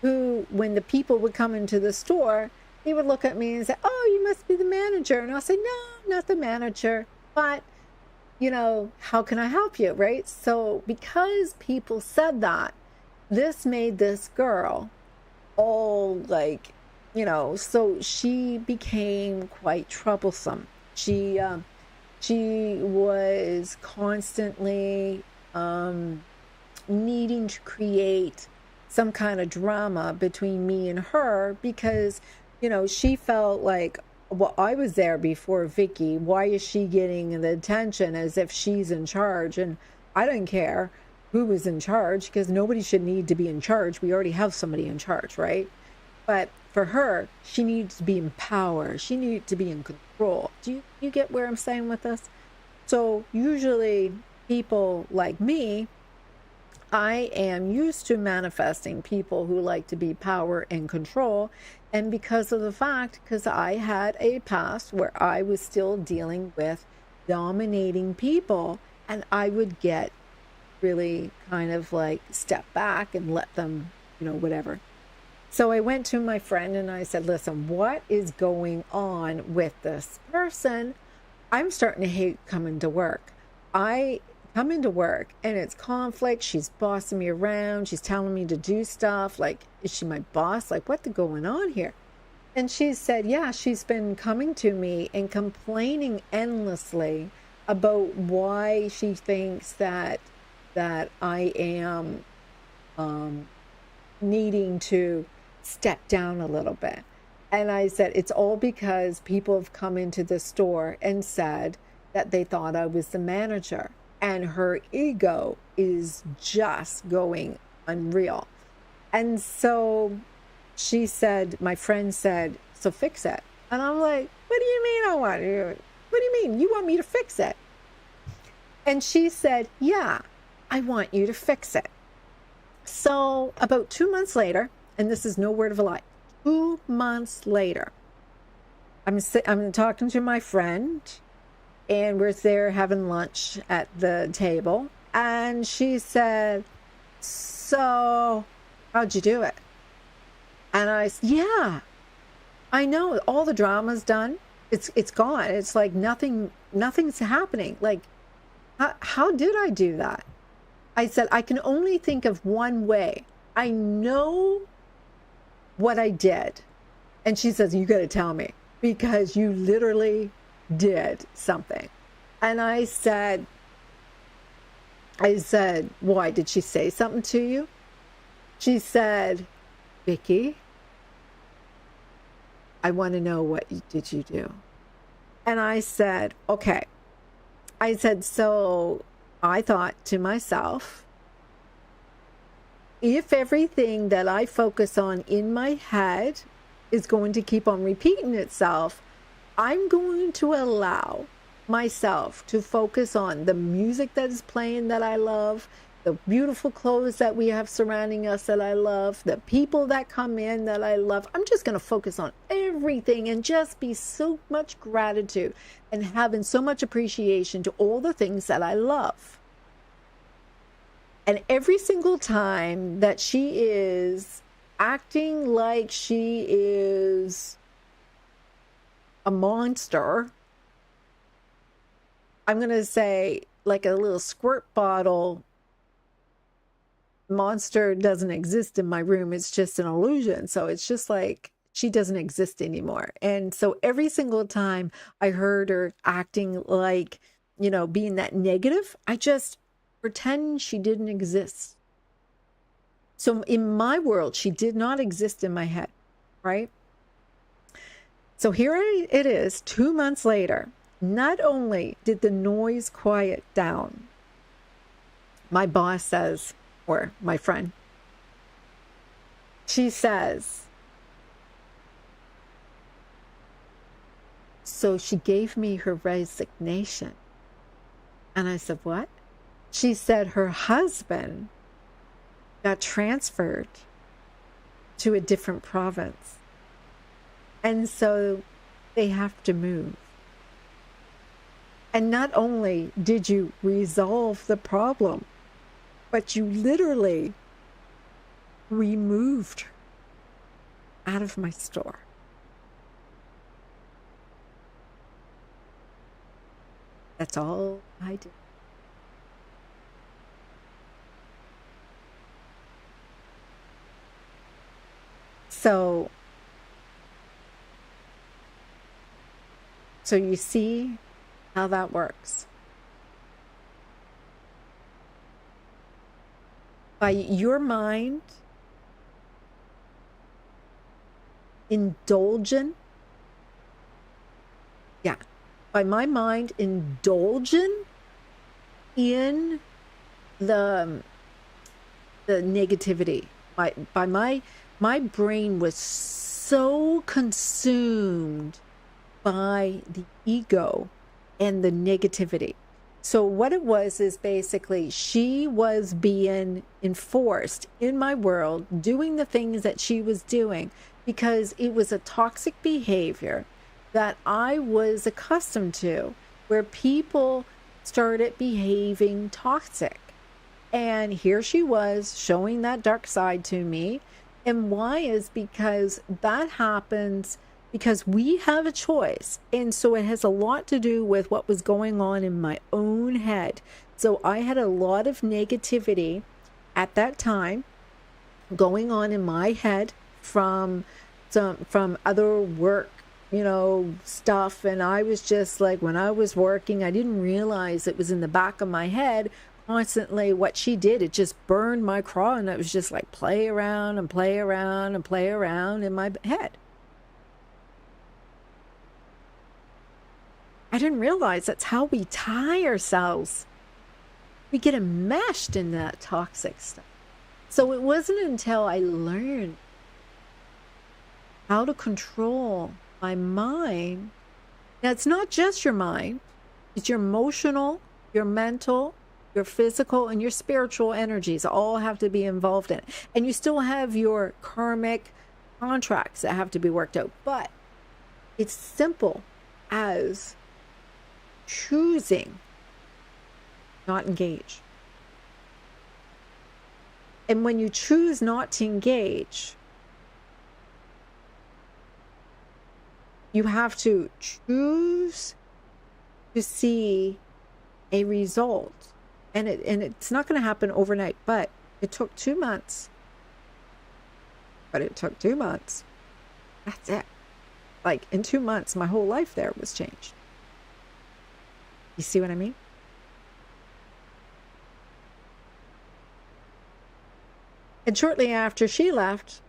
who, when the people would come into the store, they would look at me and say, "Oh, you must be the manager." And I'll say, "No, not the manager, but how can I help you?" Right? So because people said that, this made this girl all like, so she became quite troublesome. She was constantly needing to create some kind of drama between me and her because, she felt like, well, I was there before Vicky. Why is she getting the attention as if she's in charge? And I don't care who was in charge because nobody should need to be in charge. We already have somebody in charge, right? But for her, she needs to be in power. She needs to be in control. Do you get where I'm saying with this? So usually people like me, I am used to manifesting people who like to be power and control. And because I had a past where I was still dealing with dominating people, and I would get really kind of like step back and let them, whatever. So I went to my friend and I said, "Listen, what is going on with this person? I'm starting to hate coming to work. I come into work and it's conflict. She's bossing me around. She's telling me to do stuff. Like, is she my boss? Like, what's going on here?" And she said, yeah, she's been coming to me and complaining endlessly about why she thinks that I am needing to step down a little bit. And I said, it's all because people have come into the store and said that they thought I was the manager. And her ego is just going unreal. And so she said, my friend said, "So fix it." And I'm like, "What do you mean I want you? What do you mean? You want me to fix it?" And she said, "Yeah, I want you to fix it." So about 2 months later, and this is no word of a lie, 2 months later, I'm talking to my friend, and we're there having lunch at the table, and she said, "So, how'd you do it?" And I said, "Yeah, I know. All the drama's done. It's gone. It's like nothing's happening. Like, how did I do that?" I said, "I can only think of one way. I know what I did." And she says, "You got to tell me because you literally did something." And I said, "Why? Did she say something to you?" She said, "Vicky, I want to know what did you do?" And I said, "Okay." I said, "So I thought to myself, if everything that I focus on in my head is going to keep on repeating itself, I'm going to allow myself to focus on the music that is playing that I love, the beautiful clothes that we have surrounding us that I love, the people that come in that I love. I'm just going to focus on everything and just be so much gratitude and having so much appreciation to all the things that I love." And every single time that she is acting like she is a monster, I'm going to say like a little squirt bottle monster doesn't exist in my room. It's just an illusion. So it's just like she doesn't exist anymore. And so every single time I heard her acting like, being that negative, I just pretend she didn't exist. So in my world, she did not exist in my head, right? So here it is, 2 months later. Not only did the noise quiet down, my boss says, or my friend, she says, "So she gave me her resignation." And I said, "What?" She said her husband got transferred to a different province. And so they have to move. And not only did you resolve the problem, but you literally removed her out of my store. That's all I did. So you see how that works. By your mind indulging, by my mind indulging in the negativity, my brain was so consumed by the ego and the negativity. So what it was is basically she was being enforced in my world, doing the things that she was doing because it was a toxic behavior that I was accustomed to, where people started behaving toxic. And here she was showing that dark side to me. And why is because that happens because we have a choice. And so it has a lot to do with what was going on in my own head. So I had a lot of negativity at that time going on in my head from other work, stuff. And I was just like, when I was working, I didn't realize it was in the back of my head constantly what she did. It just burned my craw, and it was just like play around and play around and play around in my head. I didn't realize that's how we tie ourselves. We get enmeshed in that toxic stuff. So it wasn't until I learned how to control my mind. Now, it's not just your mind. It's your emotional, your mental, your physical, and your spiritual energies all have to be involved in it. And you still have your karmic contracts that have to be worked out. But it's simple as choosing not engage. And when you choose not to engage, you have to choose to see a result. And it's not going to happen overnight, but it took 2 months. That's it. Like in 2 months, my whole life there was changed. You see what I mean? And shortly after she left,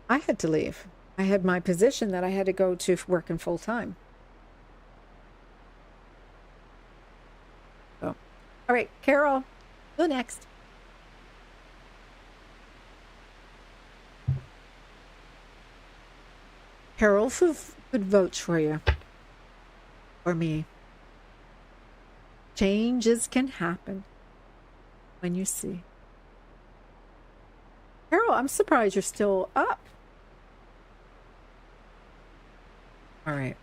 I had to leave. I had my position that I had to go to working full time. So, all right, Carol, go next. Carol could vote for you or me. Changes can happen when you see. Carol, I'm surprised you're still up. All right.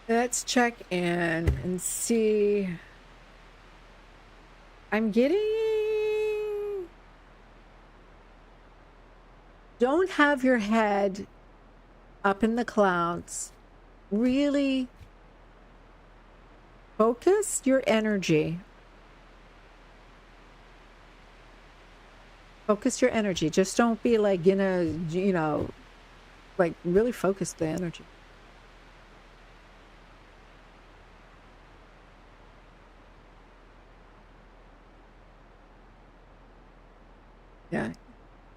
Let's check in and see. I'm getting... Don't have your head up in the clouds. Really focus your energy. Focus your energy. Just don't be like, like really focus the energy. Yeah.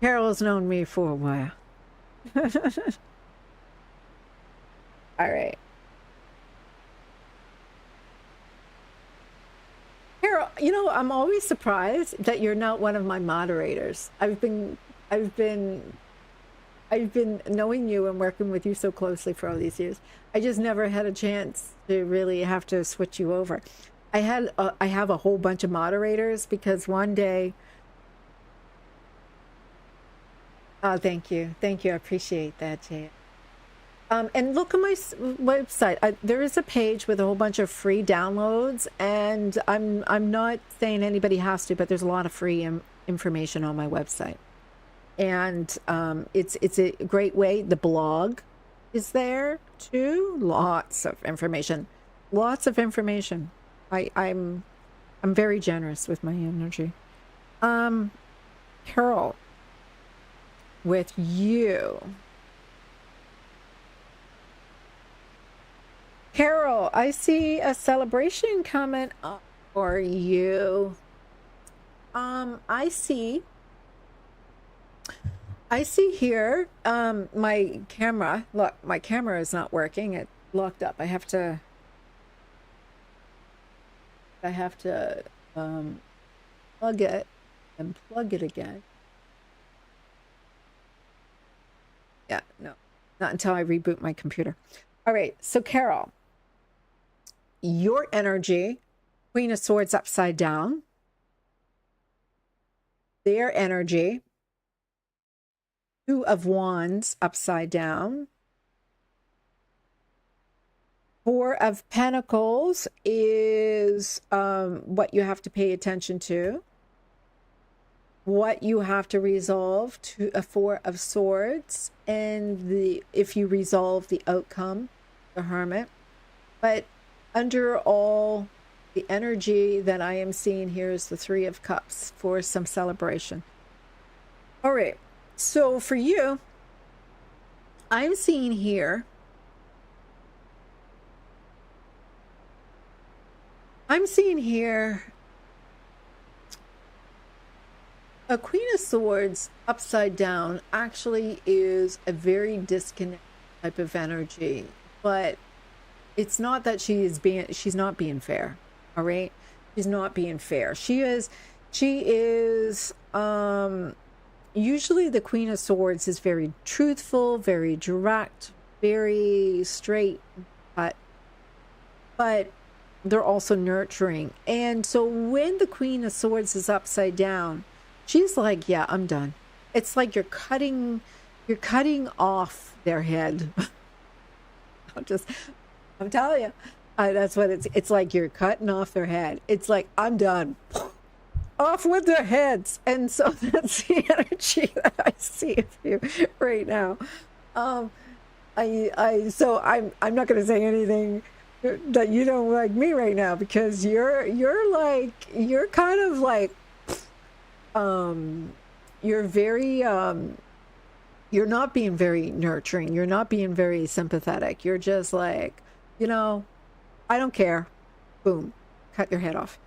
Carol's known me for a while. All right. Carol, I'm always surprised that you're not one of my moderators. I've been knowing you and working with you so closely for all these years. I just never had a chance to really have to switch you over. I have a whole bunch of moderators because one day Oh, thank you. Thank you. I appreciate that, Jay. And look on my website. There is a page with a whole bunch of free downloads, and I'm not saying anybody has to, but there's a lot of free information on my website, and it's a great way. The blog is there too. Lots of information. Lots of information. I'm very generous with my energy. Carol, with you. Carol, I see a celebration coming up for you. I see here, my camera, look, my camera is not working. It locked up. I have to plug it and plug it again. Yeah, no, not until I reboot my computer. All right, so Carol, your energy, Queen of Swords upside down, their energy, Two of Wands upside down, Four of Pentacles is what you have to pay attention to, what you have to resolve, to a Four of Swords, and if you resolve the outcome, the Hermit. But under all, the energy that I am seeing here is the Three of Cups for some celebration. All right, so for you, I'm seeing here, a Queen of Swords upside down actually is a very disconnected type of energy, but it's not that she's not being fair. All right, she's not being fair. She is usually the Queen of Swords is very truthful, very direct, very straight, but they're also nurturing. And so when the Queen of Swords is upside down, she's like, yeah, I'm done. It's like you're cutting off their head. I'm telling you, that's what it's like. You're cutting off their head. It's like, I'm done. Off with their heads. And so that's the energy that I see of you right now. So I'm not going to say anything that you don't like me right now, because you're kind of like, you're very, you're not being very nurturing. You're not being very sympathetic. You're just like, I don't care. Boom, cut your head off.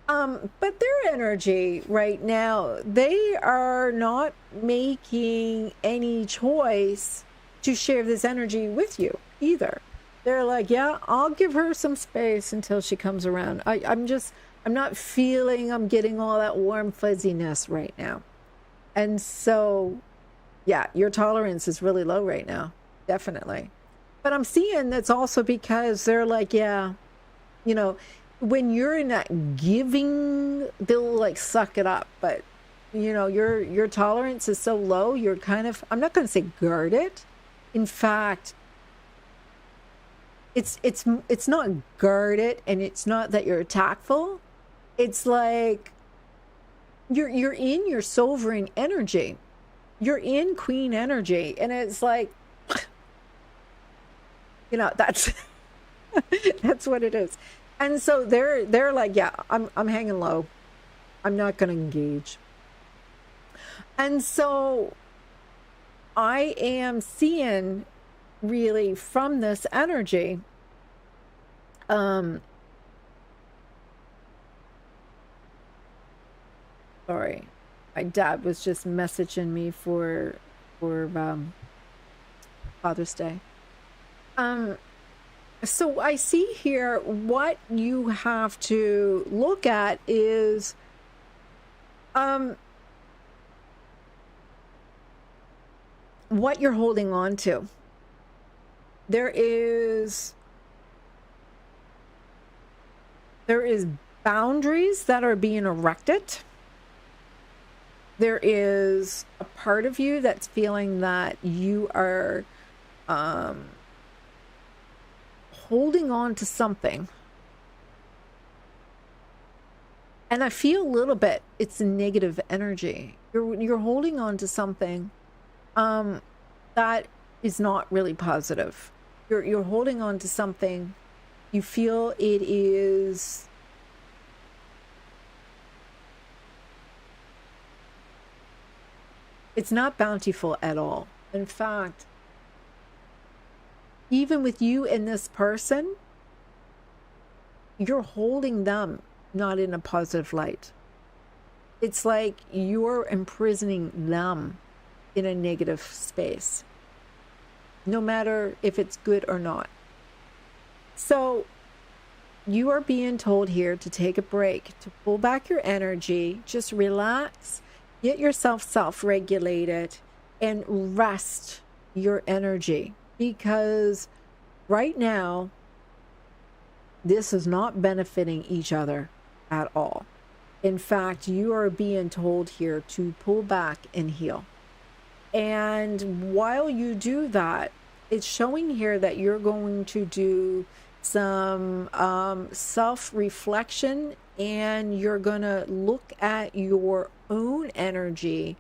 But their energy right now, they are not making any choice to share this energy with you either. They're like, yeah, I'll give her some space until she comes around. I'm not feeling I'm getting all that warm fuzziness right now. And so, yeah, your tolerance is really low right now. Definitely. But I'm seeing that's also because they're like, yeah, when you're in that giving, they'll like suck it up. But, your tolerance is so low, you're kind of, I'm not going to say guarded. In fact, it's not guarded, and it's not that you're tactful. It's like you're in your sovereign energy. You're in queen energy, and it's like, that's that's what it is. And so they're like, yeah, I'm hanging low. I'm not going to engage. And so I am seeing really from this energy, sorry, my dad was just messaging me for Father's Day. So I see here what you have to look at is what you're holding on to. There is boundaries that are being erected. there is a part of you that's feeling that you are holding on to something. And I feel a little bit it's a negative energy. You're holding on to something that is not really positive. You're holding on to something you feel it is it's not bountiful at all. In fact, even with you and this person, you're holding them not in a positive light. It's like you're imprisoning them in a negative space, no matter if it's good or not. So you are being told here to take a break, to pull back your energy, just relax, get yourself self-regulated, and rest your energy. Because right now, this is not benefiting each other at all. In fact, you are being told here to pull back and heal. And while you do that, it's showing here that you're going to do some self-reflection, and you're going to look at your own energy.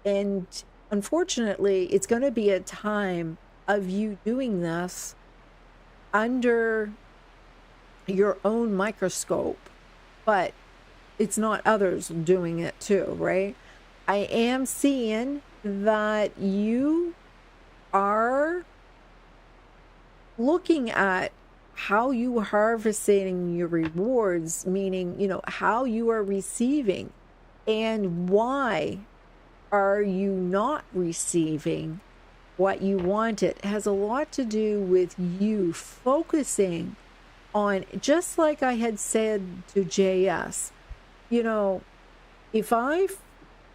And unfortunately, it's going to be a time of you doing this under your own microscope, but it's not others doing it too, right? I am seeing that you are looking at how you are harvesting your rewards, meaning, you know, how you are receiving and why are you not receiving what you wanted. It has a lot to do with you focusing on, just like I had said to JS, you know, if I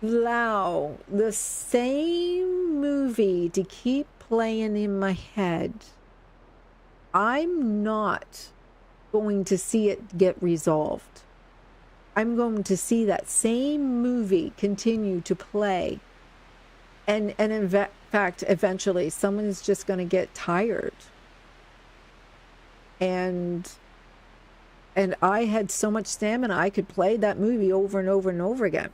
allow the same movie to keep playing in my head, I'm not going to see it get resolved. I'm going to see that same movie continue to play. And in fact, eventually someone is just going to get tired. And I had so much stamina, I could play that movie over and over and over again.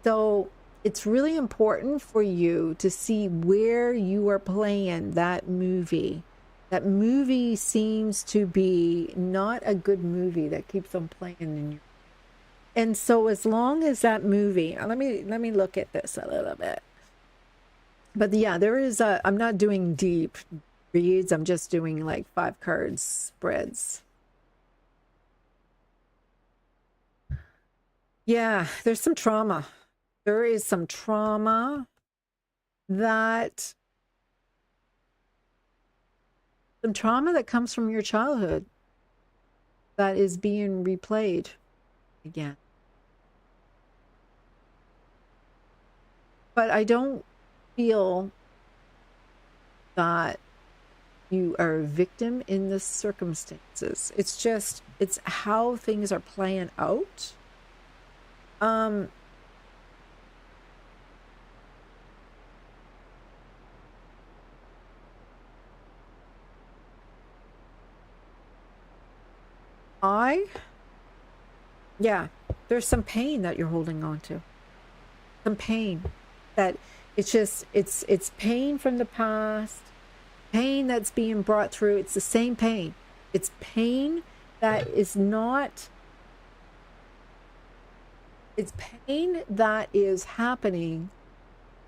So it's really important for you to see where you are playing that movie. That movie seems to be not a good movie that keeps on playing in your. And so as long as that movie, let me look at this a little bit. But yeah, there is I'm not doing deep reads. I'm just doing like 5 cards spreads. Yeah, there's some trauma. There is some trauma that comes from your childhood that is being replayed again. But I don't feel that you are a victim in the circumstances. It's just, it's how things are playing out. Yeah, there's some pain that you're holding on to. Some pain that it's pain from the past, pain that's being brought through. It's the same pain. It's pain that is not, it's pain that is happening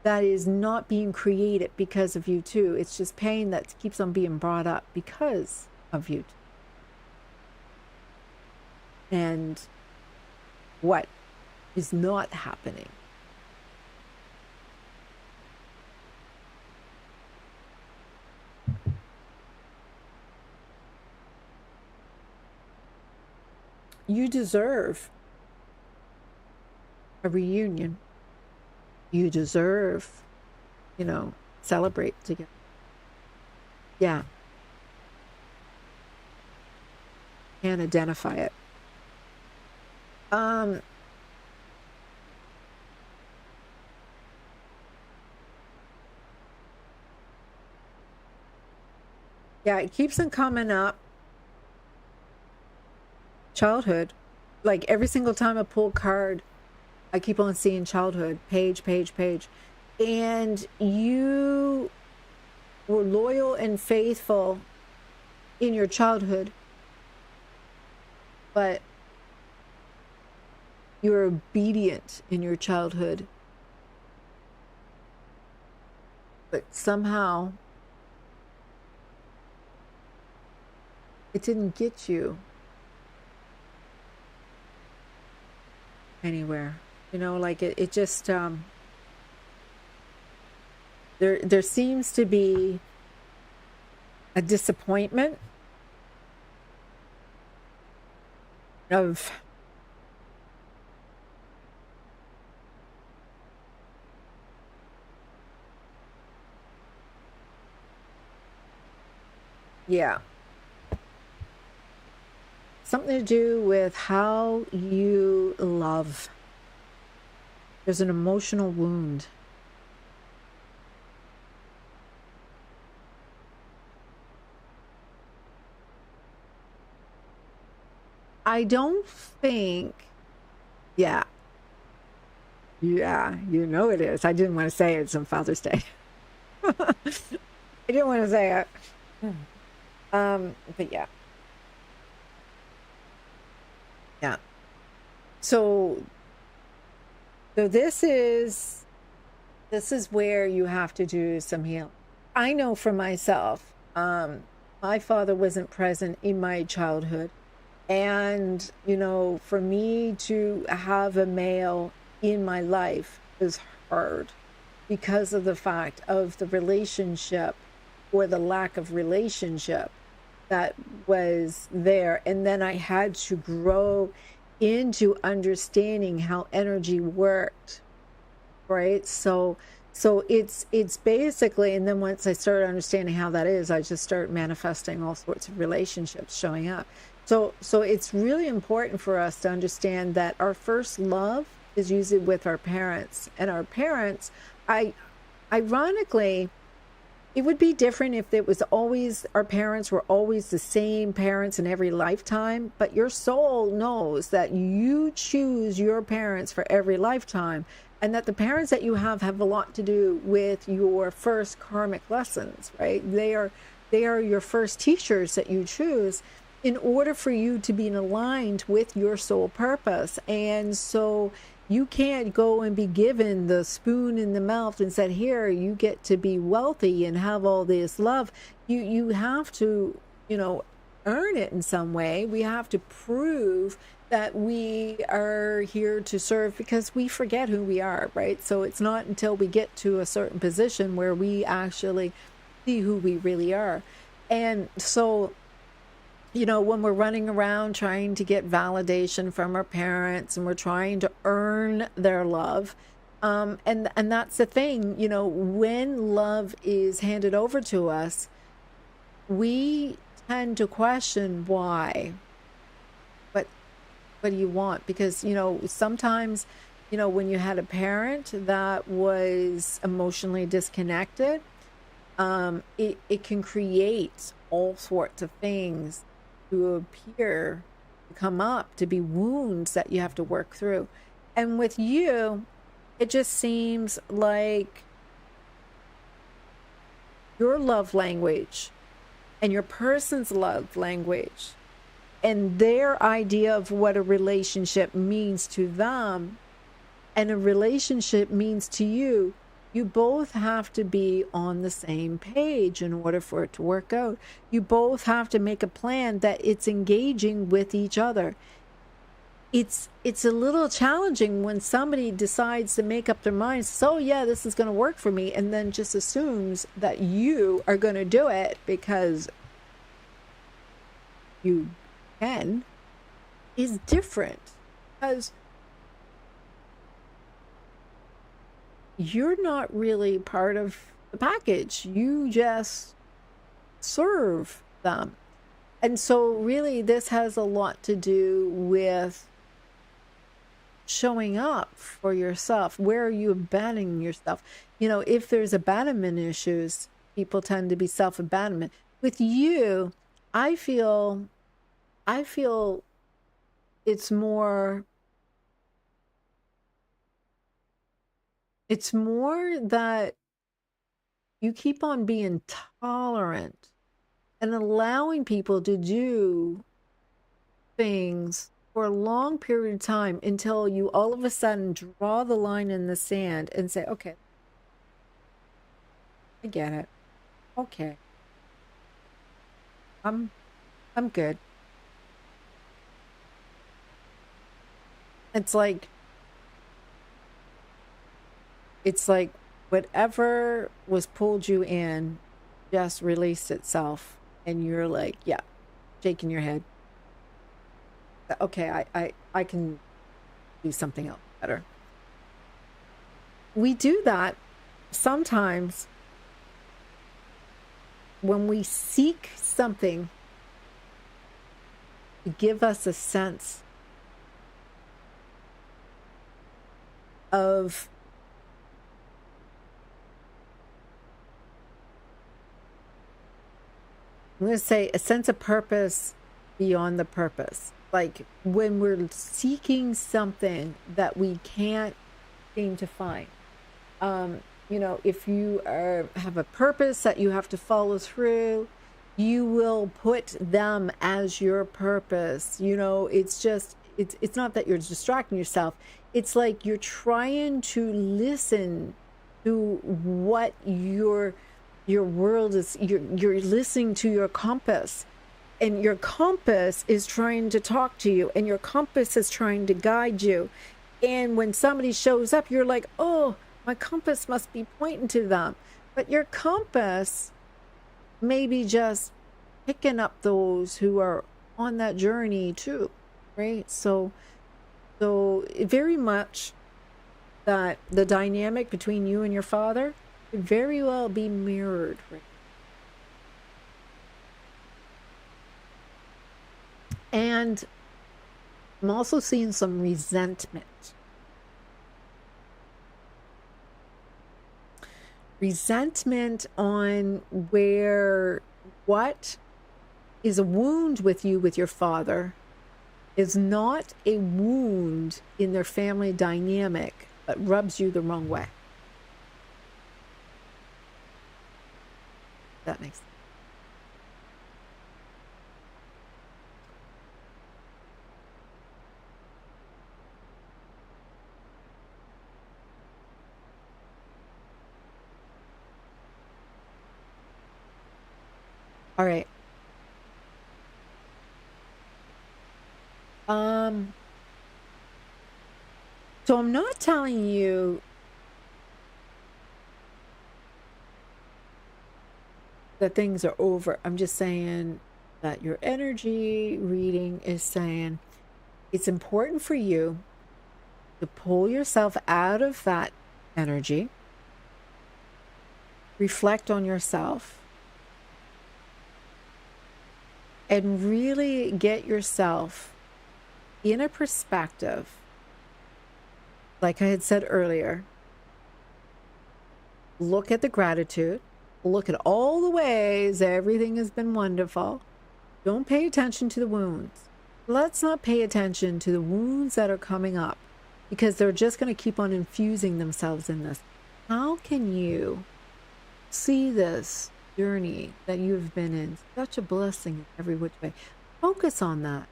that is not being created because of you too. It's just pain that keeps on being brought up because of you. And what is not happening. You deserve a reunion. You deserve, you know, celebrate together. Yeah. Can't identify it. Yeah, it keeps on coming up. Childhood. Like every single time I pull a card, I keep on seeing childhood, page, page, page. And you were loyal and faithful in your childhood, but you were obedient in your childhood. But somehow it didn't get you anywhere. You know, like it just there seems to be a disappointment of yeah, something to do with how you love. There's an emotional wound. I don't think, yeah, yeah, you know it is. I didn't want to say it's on Father's Day. I didn't want to say it. But yeah, yeah. So, so this is where you have to do some healing. I know for myself, my father wasn't present in my childhood. And, you know, for me to have a male in my life is hard because of the fact of the relationship or the lack of relationship that was there. And then I had to grow into understanding how energy worked, right? So it's basically, and then once I started understanding how that is, I just start manifesting all sorts of relationships showing up. So it's really important for us to understand that our first love is usually with our parents, and our parents, I ironically, it would be different if it was always our parents were always the same parents in every lifetime, but your soul knows that you choose your parents for every lifetime, and that the parents that you have a lot to do with your first karmic lessons, right? They are your first teachers that you choose in order for you to be aligned with your soul purpose. And so you can't go and be given the spoon in the mouth and said, here, you get to be wealthy and have all this love. You have to, you know, earn it in some way. We have to prove that we are here to serve, because we forget who we are, right? So it's not until we get to a certain position where we actually see who we really are. And so, you know, when we're running around trying to get validation from our parents and we're trying to earn their love, and that's the thing, you know, when love is handed over to us, we tend to question why. But what do you want? Because, you know, sometimes, you know, when you had a parent that was emotionally disconnected, it can create all sorts of things to appear, to come up, to be wounds that you have to work through. And with you, it just seems like your love language and your person's love language and their idea of what a relationship means to them and a relationship means to you, you both have to be on the same page in order for it to work out. You both have to make a plan that it's engaging with each other. It's a little challenging when somebody decides to make up their minds, so yeah, this is going to work for me, and then just assumes that you are going to do it because you can, is different, because you're not really part of the package. You just serve them. And so really this has a lot to do with showing up for yourself. Where are you abandoning yourself? You know, if there's abandonment issues, people tend to be self-abandonment. with you, I feel it's more that you keep on being tolerant and allowing people to do things for a long period of time until you all of a sudden draw the line in the sand and say, okay, I get it. Okay. I'm good. It's like whatever was pulled you in just released itself and you're like, yeah, shaking your head. Okay, I can do something else better. We do that sometimes when we seek something to give us a sense of I'm going to say a sense of purpose beyond the purpose. Like when we're seeking something that we can't seem to find. If you have a purpose that you have to follow through, you will put them as your purpose. It's not that you're distracting yourself. It's like you're trying to listen to what your world is. You're listening to your compass, and your compass is trying to talk to you, and your compass is trying to guide you. And when somebody shows up, you're like, oh, my compass must be pointing to them. But your compass may be just picking up those who are on that journey too, right? So very much that the dynamic between you and your father could very well be mirrored, right? And I'm also seeing some resentment. Resentment on where what is a wound with you with your father is not a wound in their family dynamic, but rubs you the wrong way. That makes sense. All right. So I'm not telling you that things are over. I'm just saying that your energy reading is saying it's important for you to pull yourself out of that energy, reflect on yourself, and really get yourself in a perspective. Like I had said earlier, look at the gratitude, look at all the ways everything has been wonderful. Don't pay attention to the wounds. Let's not pay attention to the wounds that are coming up because they're just going to keep on infusing themselves in this. How can you see this journey that you've been in such a blessing in every which way? Focus on that.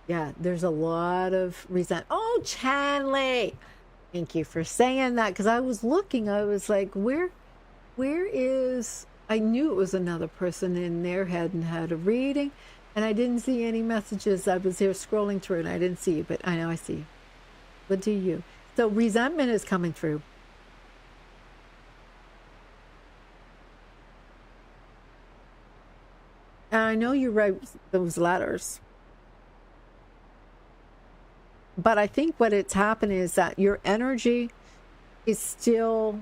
Yeah, there's a lot of resent. Oh, Chanley, thank you for saying that because I was looking. I was like, where is? I knew it was another person in there hadn't had a reading, and I didn't see any messages. I was here scrolling through, and I didn't see you, but I know I see you. What do you? So resentment is coming through. And I know you wrote those letters. But I think what it's happened is that your energy is still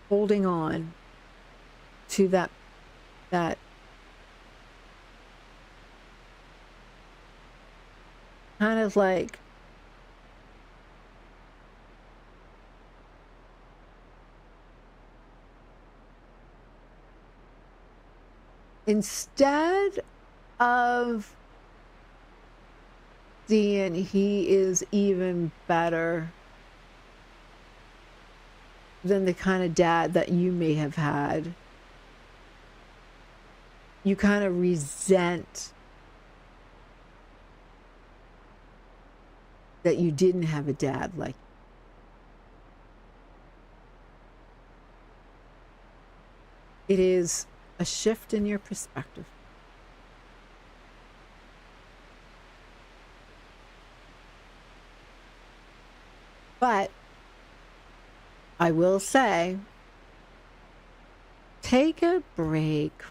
holding on to that kind of like instead of seeing he is even better than the kind of dad that you may have had, you kind of resent that you didn't have a dad like. It is a shift in your perspective. But I will say, take a break,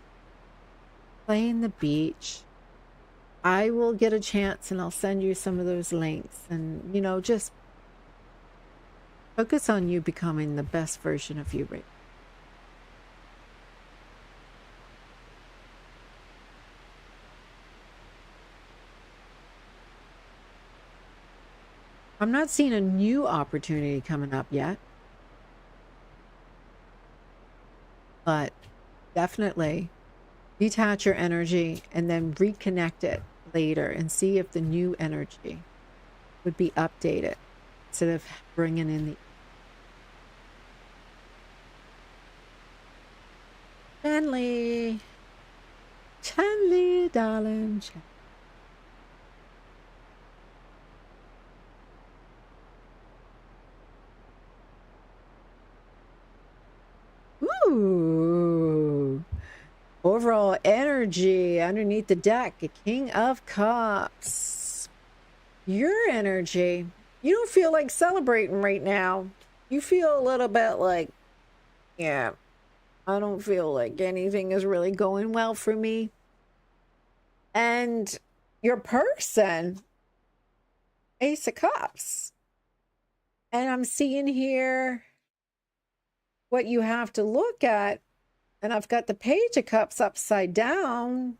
play in the beach. I will get a chance and I'll send you some of those links, and, just focus on you becoming the best version of you right. I'm not seeing a new opportunity coming up yet, but definitely detach your energy and then reconnect it later and see if the new energy would be updated instead of bringing in the Chanley, darling. Ooh. Overall energy underneath the deck, a King of Cups. Your energy, you don't feel like celebrating right now. You feel a little bit like, yeah, I don't feel like anything is really going well for me. And your person, Ace of Cups. And I'm seeing here what you have to look at. And I've got the Page of Cups upside down.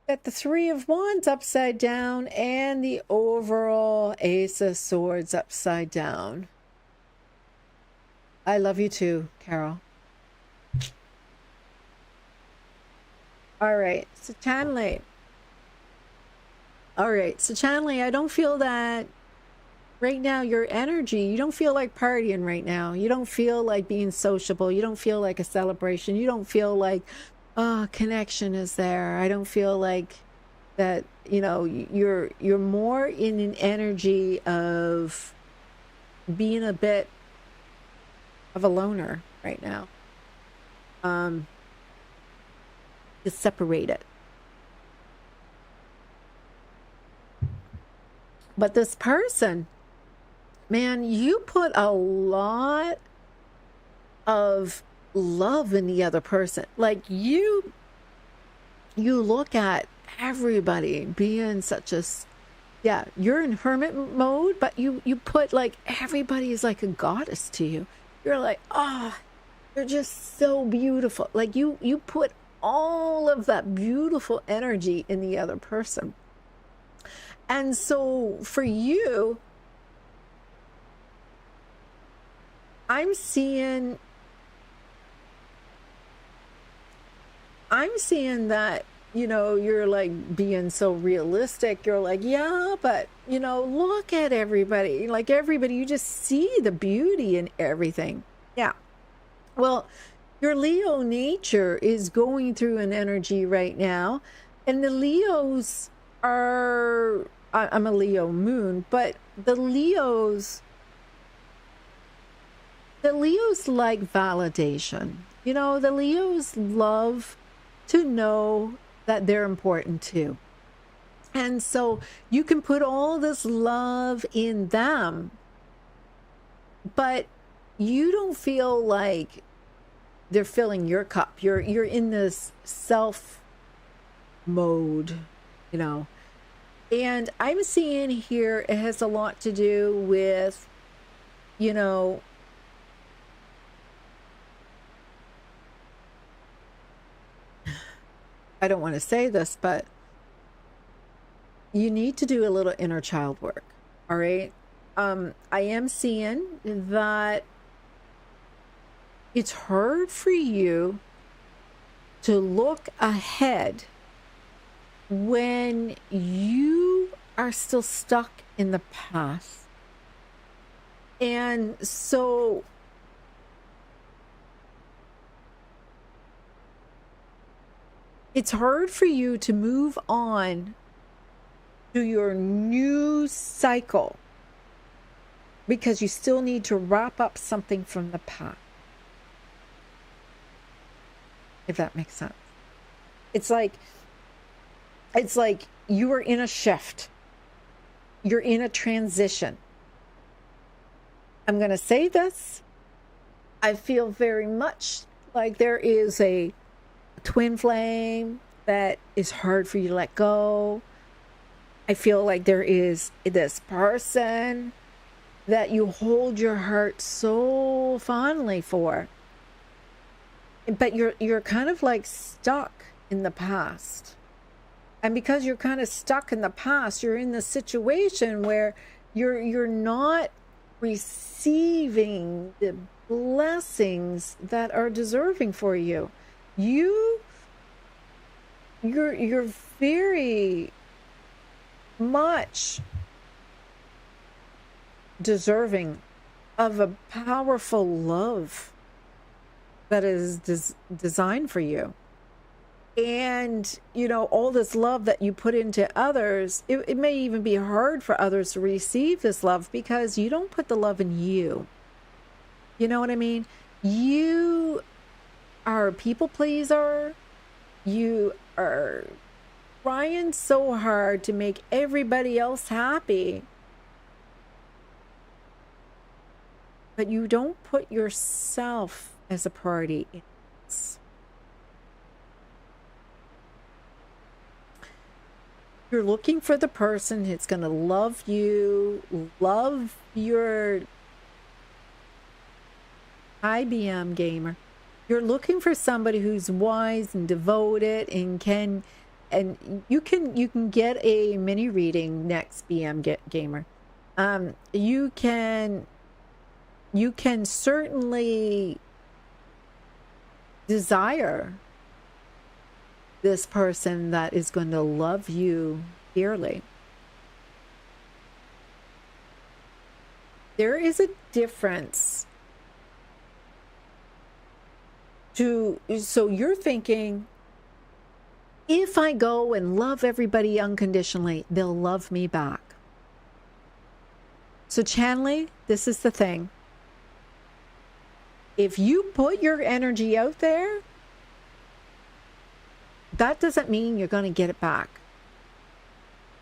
Got the Three of Wands upside down and the overall Ace of Swords upside down. I love you too, Carol. All right, so Chanley. All right, so Chanley, I don't feel that right now your energy, you don't feel like partying right now. You don't feel like being sociable. You don't feel like a celebration. You don't feel like, oh, connection is there. I don't feel like that, you're more in an energy of being a bit of a loner right now. Just separate it. But this person, man, you put a lot of love in the other person. Like you look at everybody being such a, yeah, you're in hermit mode, but you put like everybody is like a goddess to you. You're like, oh, you're just so beautiful. Like you put all of that beautiful energy in the other person. And so for you, I'm seeing that, you're like being so realistic. You're like, yeah, but, look at everybody. Like everybody, you just see the beauty in everything. Yeah. Well, your Leo nature is going through an energy right now. And the Leos are, I'm a Leo moon, but the Leos like validation. The Leos love to know that they're important too. And so you can put all this love in them, but you don't feel like they're filling your cup. You're in this self mode, And I'm seeing here it has a lot to do with, I don't want to say this, but you need to do a little inner child work. All right. I am seeing that it's hard for you to look ahead when you are still stuck in the past. And so it's hard for you to move on to your new cycle because you still need to wrap up something from the past. If that makes sense. It's like you are in a shift. You're in a transition. I'm going to say this. I feel very much like there is a twin flame that is hard for you to let go. I feel like there is this person that you hold your heart so fondly for. But you're kind of like stuck in the past. And because you're kind of stuck in the past, you're in the situation where you're not receiving the blessings that are deserving for you. You're very much deserving of a powerful love that is designed for you. And, you know, all this love that you put into others, it may even be hard for others to receive this love because you don't put the love in you. You know what I mean? You are a people pleaser. You are trying so hard to make everybody else happy. But you don't put yourself as a priority in this. You're looking for the person that's going to love you, love your IBM gamer. You're looking for somebody who's wise and devoted and you can get a mini reading next BM gamer. You can certainly desire this person that is going to love you dearly. There is a difference so you're thinking, if I go and love everybody unconditionally, they'll love me back. So Chanley, this is the thing. If you put your energy out there, that doesn't mean you're going to get it back.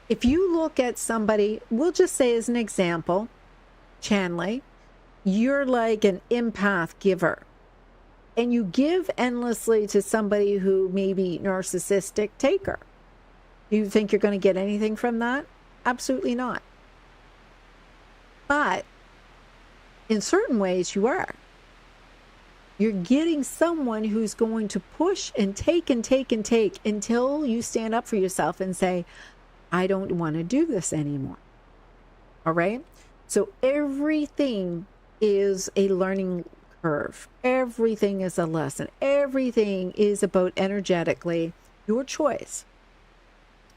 If you look at somebody, we'll just say as an example, Chanley, you're like an empath giver. And you give endlessly to somebody who may be narcissistic taker. Do you think you're going to get anything from that? Absolutely not. But in certain ways you are. You're getting someone who's going to push and take and take and take until you stand up for yourself and say, I don't want to do this anymore. All right? So everything is a learning curve. Everything is a lesson. Everything is about energetically your choice.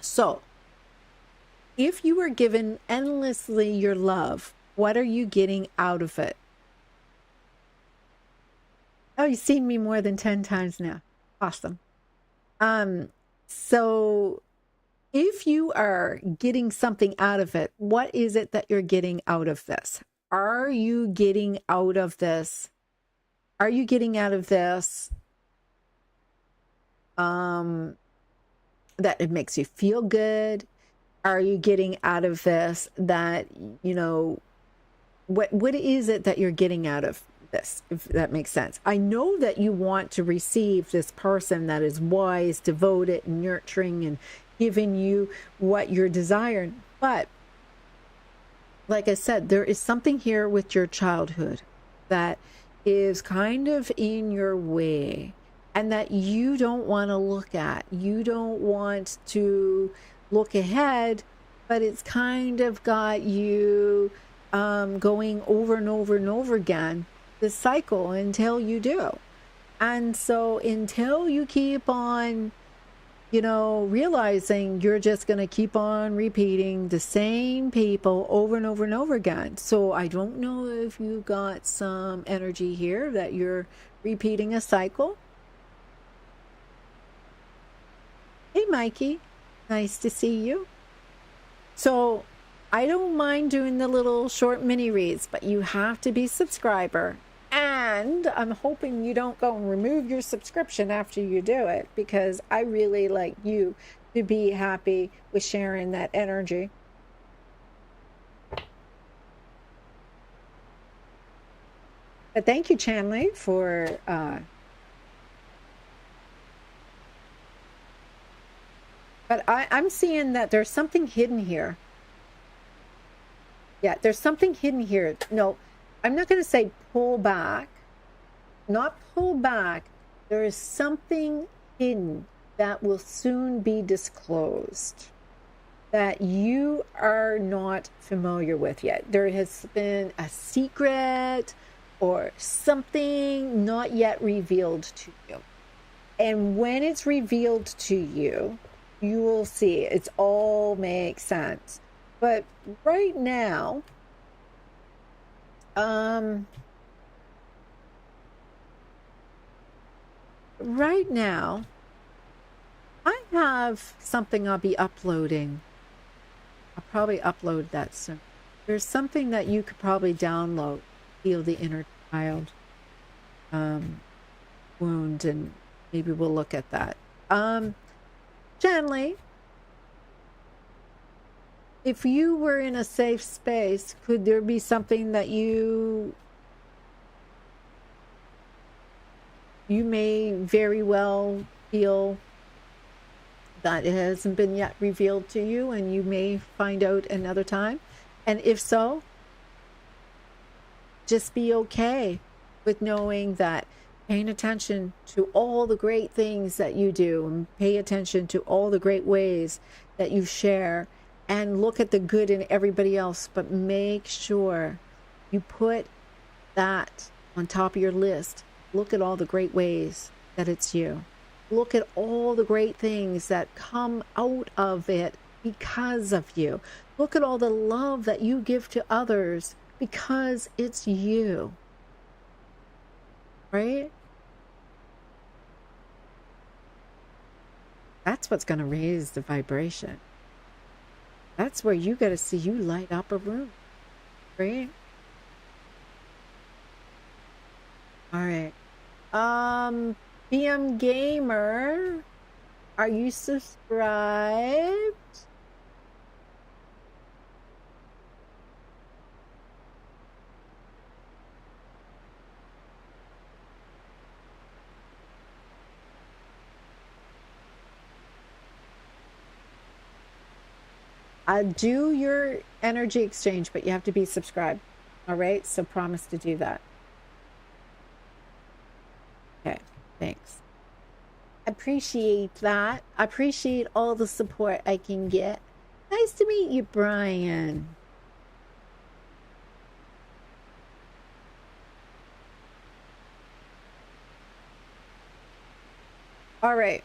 So if you are given endlessly your love, what are you getting out of it? Oh, you've seen me more than 10 times now. Awesome. So if you are getting something out of it, what is it that you're getting out of this? Are you getting out of this? Are you getting out of this that it makes you feel good? Are you getting out of this that, you know, what is it that you're getting out of this, if that makes sense? I know that you want to receive this person that is wise, devoted, nurturing, and giving you what you're desiring. But like I said, there is something here with your childhood that is kind of in your way and that you don't want to look at. You don't want to look ahead, but it's kind of got you going over and over and over again, the cycle, until you do. And so until you keep on, realizing you're just going to keep on repeating the same people over and over and over again. So I don't know if you got some energy here that you're repeating a cycle. Hey, Mikey, nice to see you. So I don't mind doing the little short mini reads, but you have to be subscriber. And I'm hoping you don't go and remove your subscription after you do it, because I really like you to be happy with sharing that energy. But thank you, Chanley, for but I'm seeing that there's something hidden here. Yeah, there's something hidden here. No, I'm not going to say pull back, not pull back. There is something hidden that will soon be disclosed that you are not familiar with yet. There has been a secret or something not yet revealed to you. And when it's revealed to you, you will see it's all makes sense. But right now, I have something I'll be uploading. I'll probably upload that soon. There's something that you could probably download, heal the inner child wound, and maybe we'll look at that. Gently, if you were in a safe space, could there be something that you may very well feel that it hasn't been yet revealed to you, and you may find out another time? And if so, just be okay with knowing that, paying attention to all the great things that you do, and pay attention to all the great ways that you share, and look at the good in everybody else, but make sure you put that on top of your list. Look at all the great ways that it's you. Look at all the great things that come out of it because of you. Look at all the love that you give to others because it's you. Right? That's what's going to raise the vibration. That's where you got to see you light up a room. Right? All right. PM Gamer, are you subscribed? Do your energy exchange, but you have to be subscribed. All right, so promise to do that. Okay, thanks. Appreciate that. I appreciate all the support I can get. Nice to meet you, Brian. All right,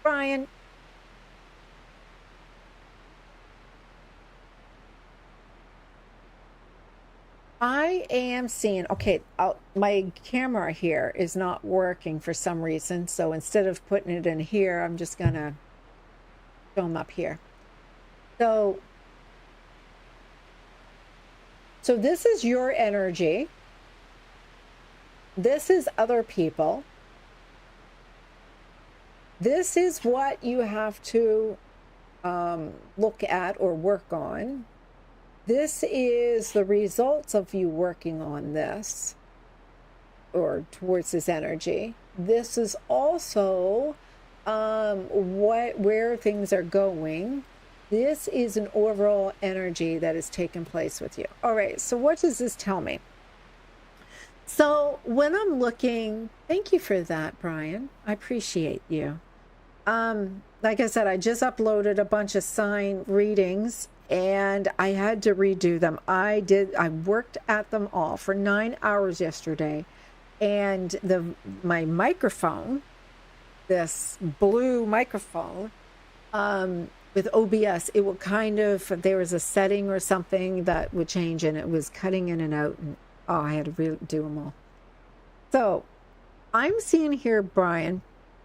Brian. I am seeing, okay, my camera here is not working for some reason. So instead of putting it in here, I'm just going to show them up here. So this is your energy. This is other people. This is what you have to look at or work on. This is the results of you working on this or towards this energy. This is also where things are going. This is an overall energy that has taken place with you. All right, so what does this tell me? So when I'm looking, thank you for that, Brian. I appreciate you. Like I said, I just uploaded a bunch of sign readings and I had to redo them. I worked at them all for 9 hours yesterday, And my microphone, this blue microphone, with OBS, it will kind of, there was a setting or something that would change, and it was cutting in and out, and I had to do them all. So I'm seeing here, Brian,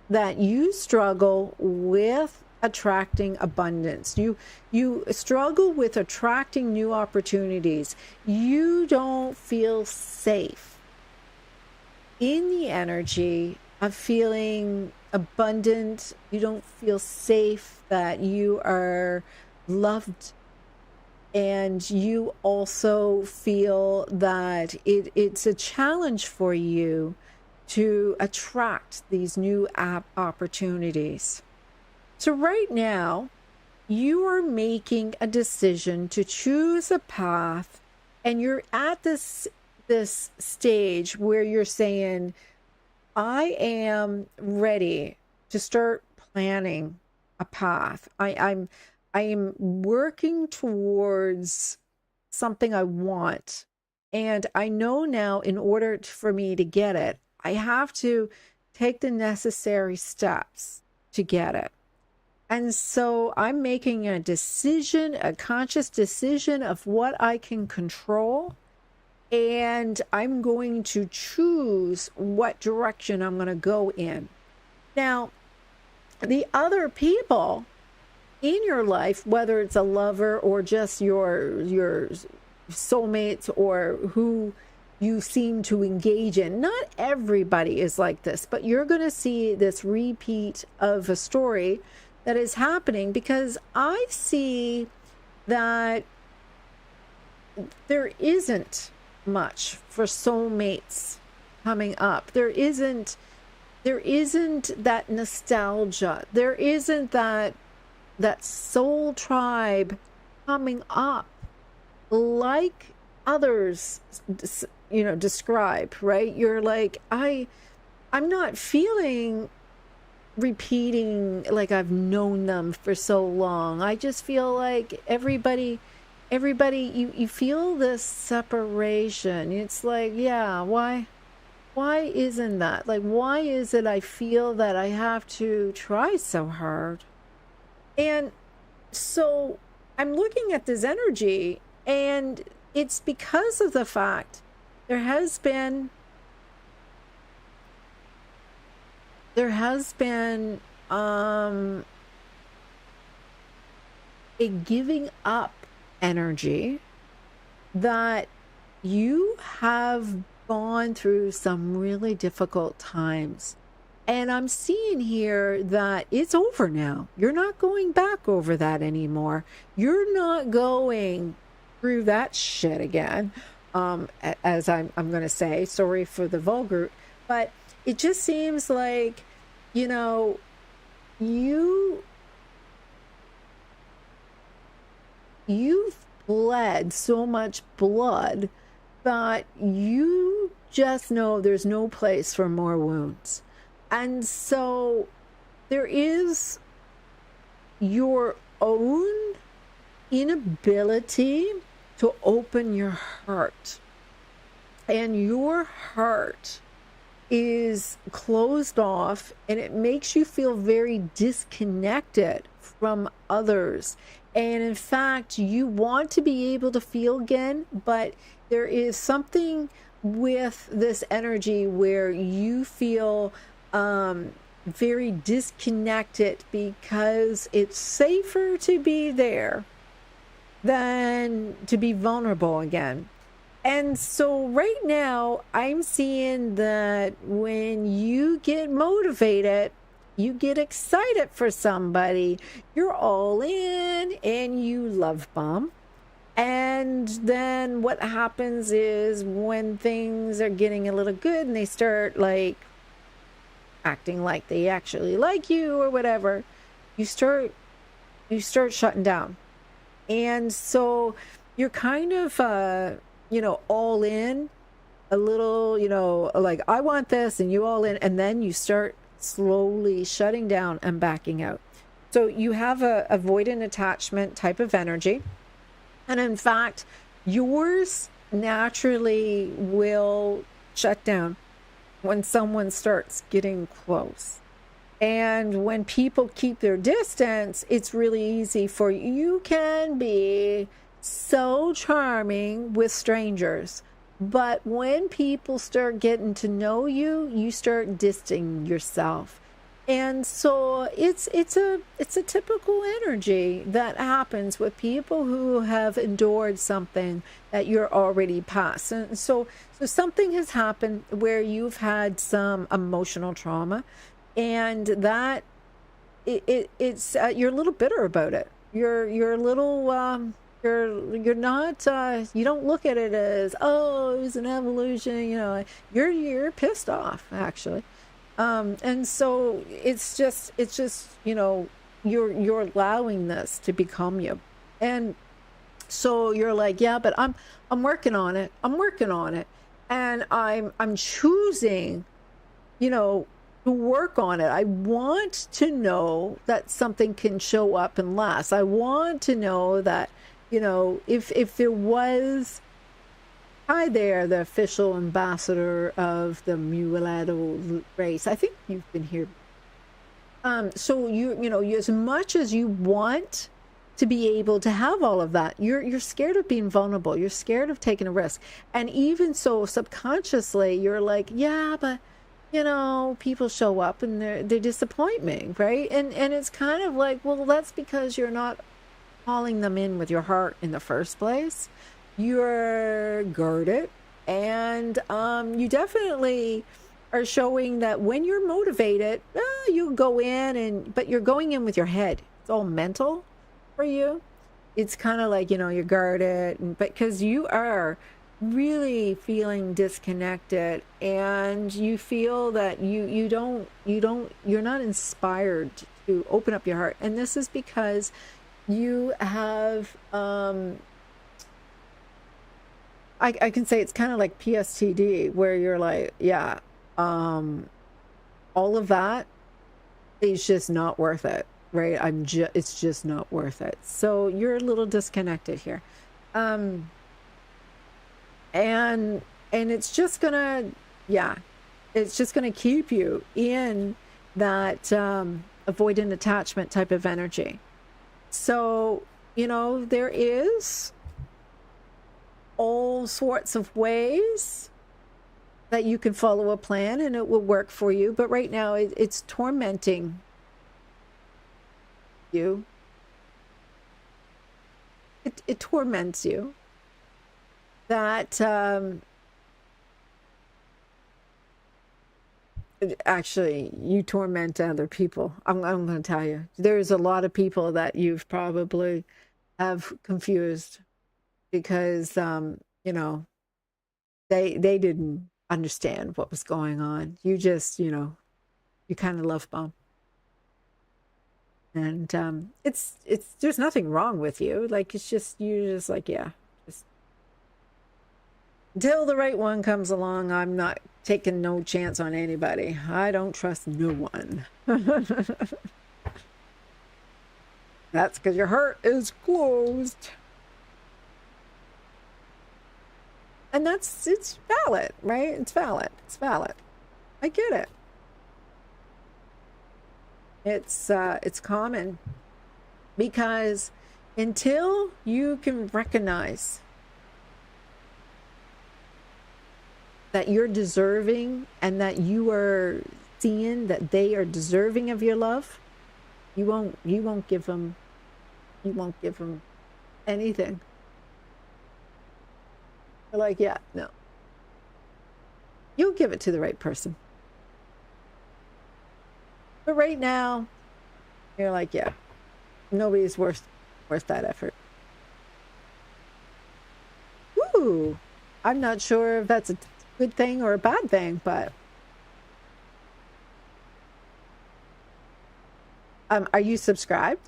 that you struggle with attracting abundance. You struggle with attracting new opportunities. You don't feel safe in the energy of feeling abundant. You don't feel safe that you are loved, and you also feel that it's a challenge for you to attract these new opportunities. So right now, you are making a decision to choose a path, and you're at this stage where you're saying, I am ready to start planning a path. I am working towards something I want. And I know now, in order for me to get it, I have to take the necessary steps to get it. And so I'm making a decision, a conscious decision of what I can control. And I'm going to choose what direction I'm going to go in. Now, the other people in your life, whether it's a lover or just your soulmates or who you seem to engage in, not everybody is like this, but you're going to see this repeat of a story that is happening, because I see that there isn't much for soulmates coming up. There isn't that nostalgia. There isn't that soul tribe coming up like others describe, right? You're like, I'm not feeling repeating like I've known them for so long. I just feel like everybody, you feel this separation. It's like, yeah, why isn't that? Like, why is it I feel that I have to try so hard? And so I'm looking at this energy, and it's because of the fact there has been a giving up energy, that you have gone through some really difficult times. And I'm seeing here that it's over now. You're not going back over that anymore. You're not going through that shit again. As I'm going to say, sorry for the vulgar, but it just seems like, you've bled so much blood that you just know there's no place for more wounds. And so there is your own inability to open your heart. And your heart is closed off, and it makes you feel very disconnected from others. And in fact, you want to be able to feel again, but there is something with this energy where you feel very disconnected, because it's safer to be there than to be vulnerable again. And so right now, I'm seeing that when you get motivated, you get excited for somebody, you're all in and you love bomb. And then what happens is, when things are getting a little good and they start like acting like they actually like you or whatever, you start shutting down. And so you're kind of all in a little, like, I want this, and you all in, and then you start slowly shutting down and backing out. So you have a avoidant attachment type of energy. And in fact, yours naturally will shut down. when someone starts getting close. And when people keep their distance, it's really easy for you. You can be so charming with strangers, but when people start getting to know you, you start distancing yourself. And so it's a typical energy that happens with people who have endured something that you're already past. And so something has happened where you've had some emotional trauma, and that it's you're a little bitter about it. You're a little you're not you don't look at it as, oh, it was an evolution, you're pissed off actually. And so it's just you're allowing this to become you. And so you're like, yeah, but I'm working on it. I'm working on it. And I'm choosing, to work on it. I want to know that something can show up and last. I want to know that, if there was, hi there, the official ambassador of the mulatto race. I think you've been here. So you as much as you want to be able to have all of that, you're scared of being vulnerable. You're scared of taking a risk. And even so, subconsciously, you're like, yeah, but people show up and they disappoint me, right? And it's kind of like, well, that's because you're not calling them in with your heart in the first place. You're guarded, and you definitely are showing that when you're motivated, you go in, but you're going in with your head. It's all mental for you. It's kind of like, you're guarded, but because you are really feeling disconnected, and you feel that you're not inspired to open up your heart. And this is because you have I can say it's kind of like PSTD, where you're like, yeah, all of that is just not worth it, right? It's just not worth it. So you're a little disconnected here. And it's just gonna, it's just gonna keep you in that avoidant attachment type of energy. So, there is all sorts of ways that you can follow a plan and it will work for you. But right now it's tormenting you. It torments you that actually you torment other people. I'm going to tell you, there's a lot of people that you've probably have confused because they didn't understand what was going on. You just you kind of love bomb, and it's there's nothing wrong with you. Like, it's just you're just like, yeah, just until the right one comes along. I'm not taking no chance on anybody. I don't trust no one. That's because your heart is closed. And it's valid, right? It's valid. I get it. It's common, because until you can recognize that you're deserving, and that you are seeing that they are deserving of your love, you won't give them anything. You're like, yeah, no. You'll give it to the right person. But right now, you're like, yeah, nobody's worth that effort. Ooh, I'm not sure if that's a good thing or a bad thing, but are you subscribed?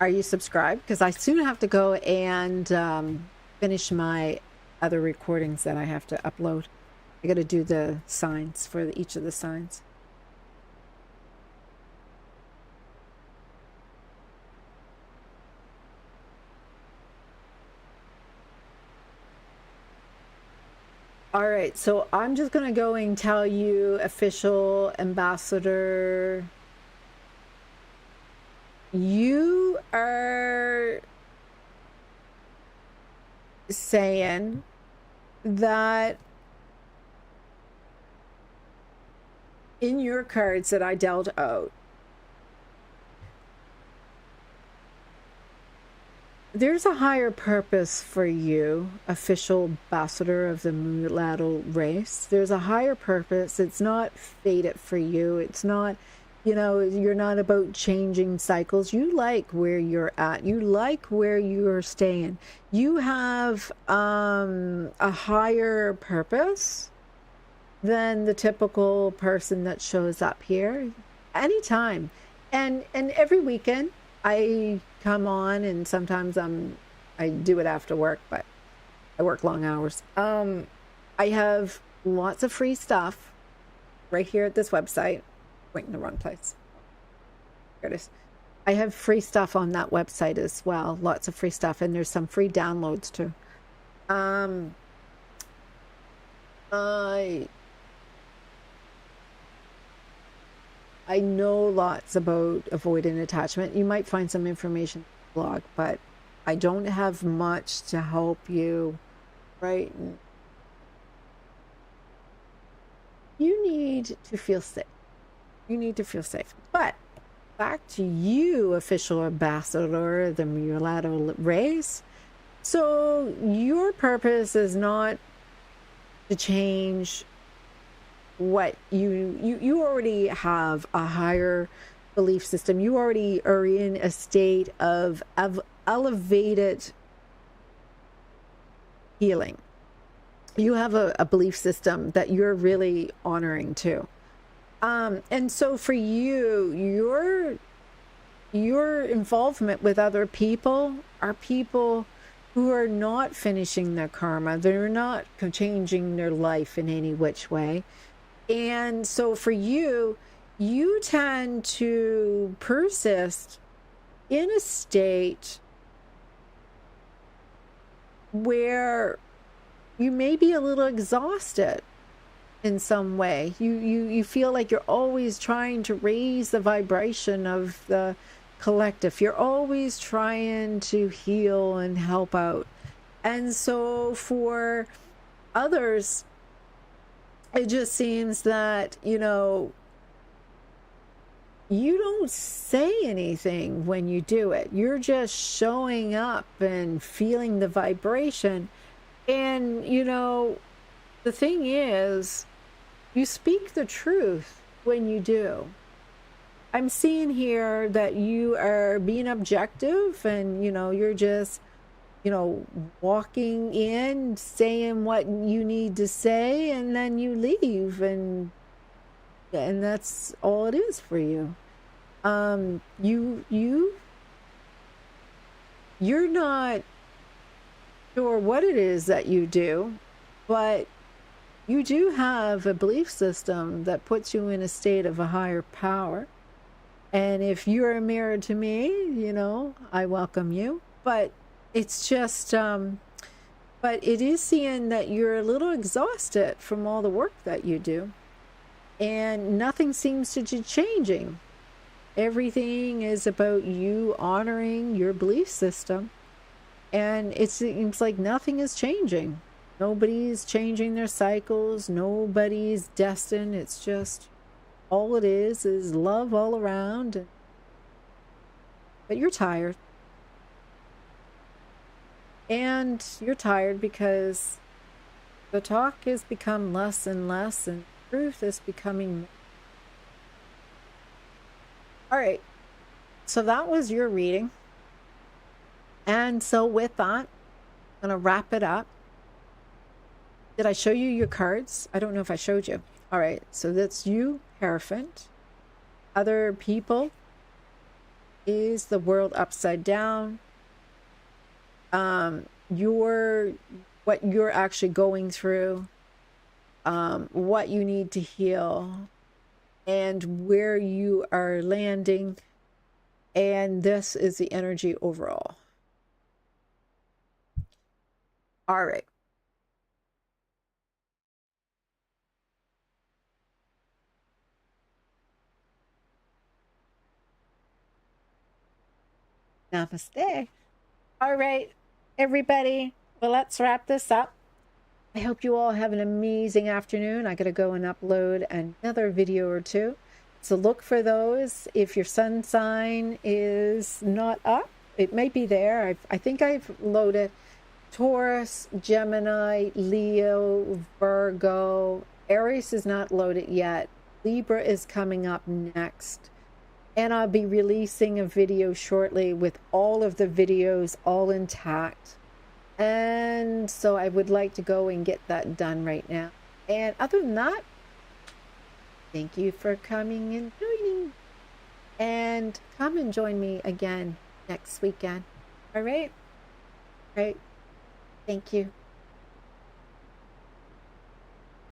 Are you subscribed? Because I soon have to go and finish my other recordings that I have to upload. I got to do the signs for each of the signs. All right, so I'm just going to go and tell you, official ambassador, you are saying that in your cards that I dealt out, there's a higher purpose for you, official ambassador of the mulatto race. There's a higher purpose. It's not fated for you. It's not, you're not about changing cycles. You like where you're at. You like where you're staying. You have a higher purpose than the typical person that shows up here anytime. And every weekend I come on, and sometimes I do it after work, but I work long hours. I have lots of free stuff right here at this website. Wait, in the wrong place. Here it is. I have free stuff on that website as well. Lots of free stuff, and there's some free downloads too. I know lots about avoidant attachment. You might find some information in the blog, but I don't have much to help you right. You need to feel safe. You need to feel safe. But back to you, official ambassador of the mulatto race. So your purpose is not to change what you already have a higher belief system. You already are in a state of elevated healing. You have a belief system that you're really honoring too. And so for you, your involvement with other people are people who are not finishing their karma. They're not changing their life in any which way. And so for you, you tend to persist in a state where you may be a little exhausted in some way. You feel like you're always trying to raise the vibration of the collective. You're always trying to heal and help out. And so for others, it just seems that, you don't say anything when you do it. You're just showing up and feeling the vibration. And, the thing is, you speak the truth when you do. I'm seeing here that you are being objective and, you're just, walking in, saying what you need to say, and then you leave, and that's all it is for you. You're not sure what it is that you do, but you do have a belief system that puts you in a state of a higher power. And if you're a mirror to me, I welcome you. But it's just, but it is seeing that you're a little exhausted from all the work that you do. And nothing seems to be changing. Everything is about you honoring your belief system. And it seems like nothing is changing. Nobody's changing their cycles. Nobody's destined. It's just all it is love all around. But you're tired. And you're tired because the talk has become less and less, and truth is becoming more. All right. So that was your reading. And so with that, I'm going to wrap it up. Did I show you your cards? I don't know if I showed you. All right. So that's you, Hierophant. Other people is the world upside down. What you're actually going through what you need to heal and where you are landing. And this is the energy overall. All right. Namaste. All right, everybody. Well, let's wrap this up. I hope you all have an amazing afternoon. I got to go and upload another video or two. So look for those. If your sun sign is not up, it may be there. I think I've loaded Taurus, Gemini, Leo, Virgo. Aries is not loaded yet. Libra is coming up next. And I'll be releasing a video shortly with all of the videos all intact. And so I would like to go and get that done right now. And other than that, thank you for coming and joining. And come and join me again next weekend. All right? All right. Thank you.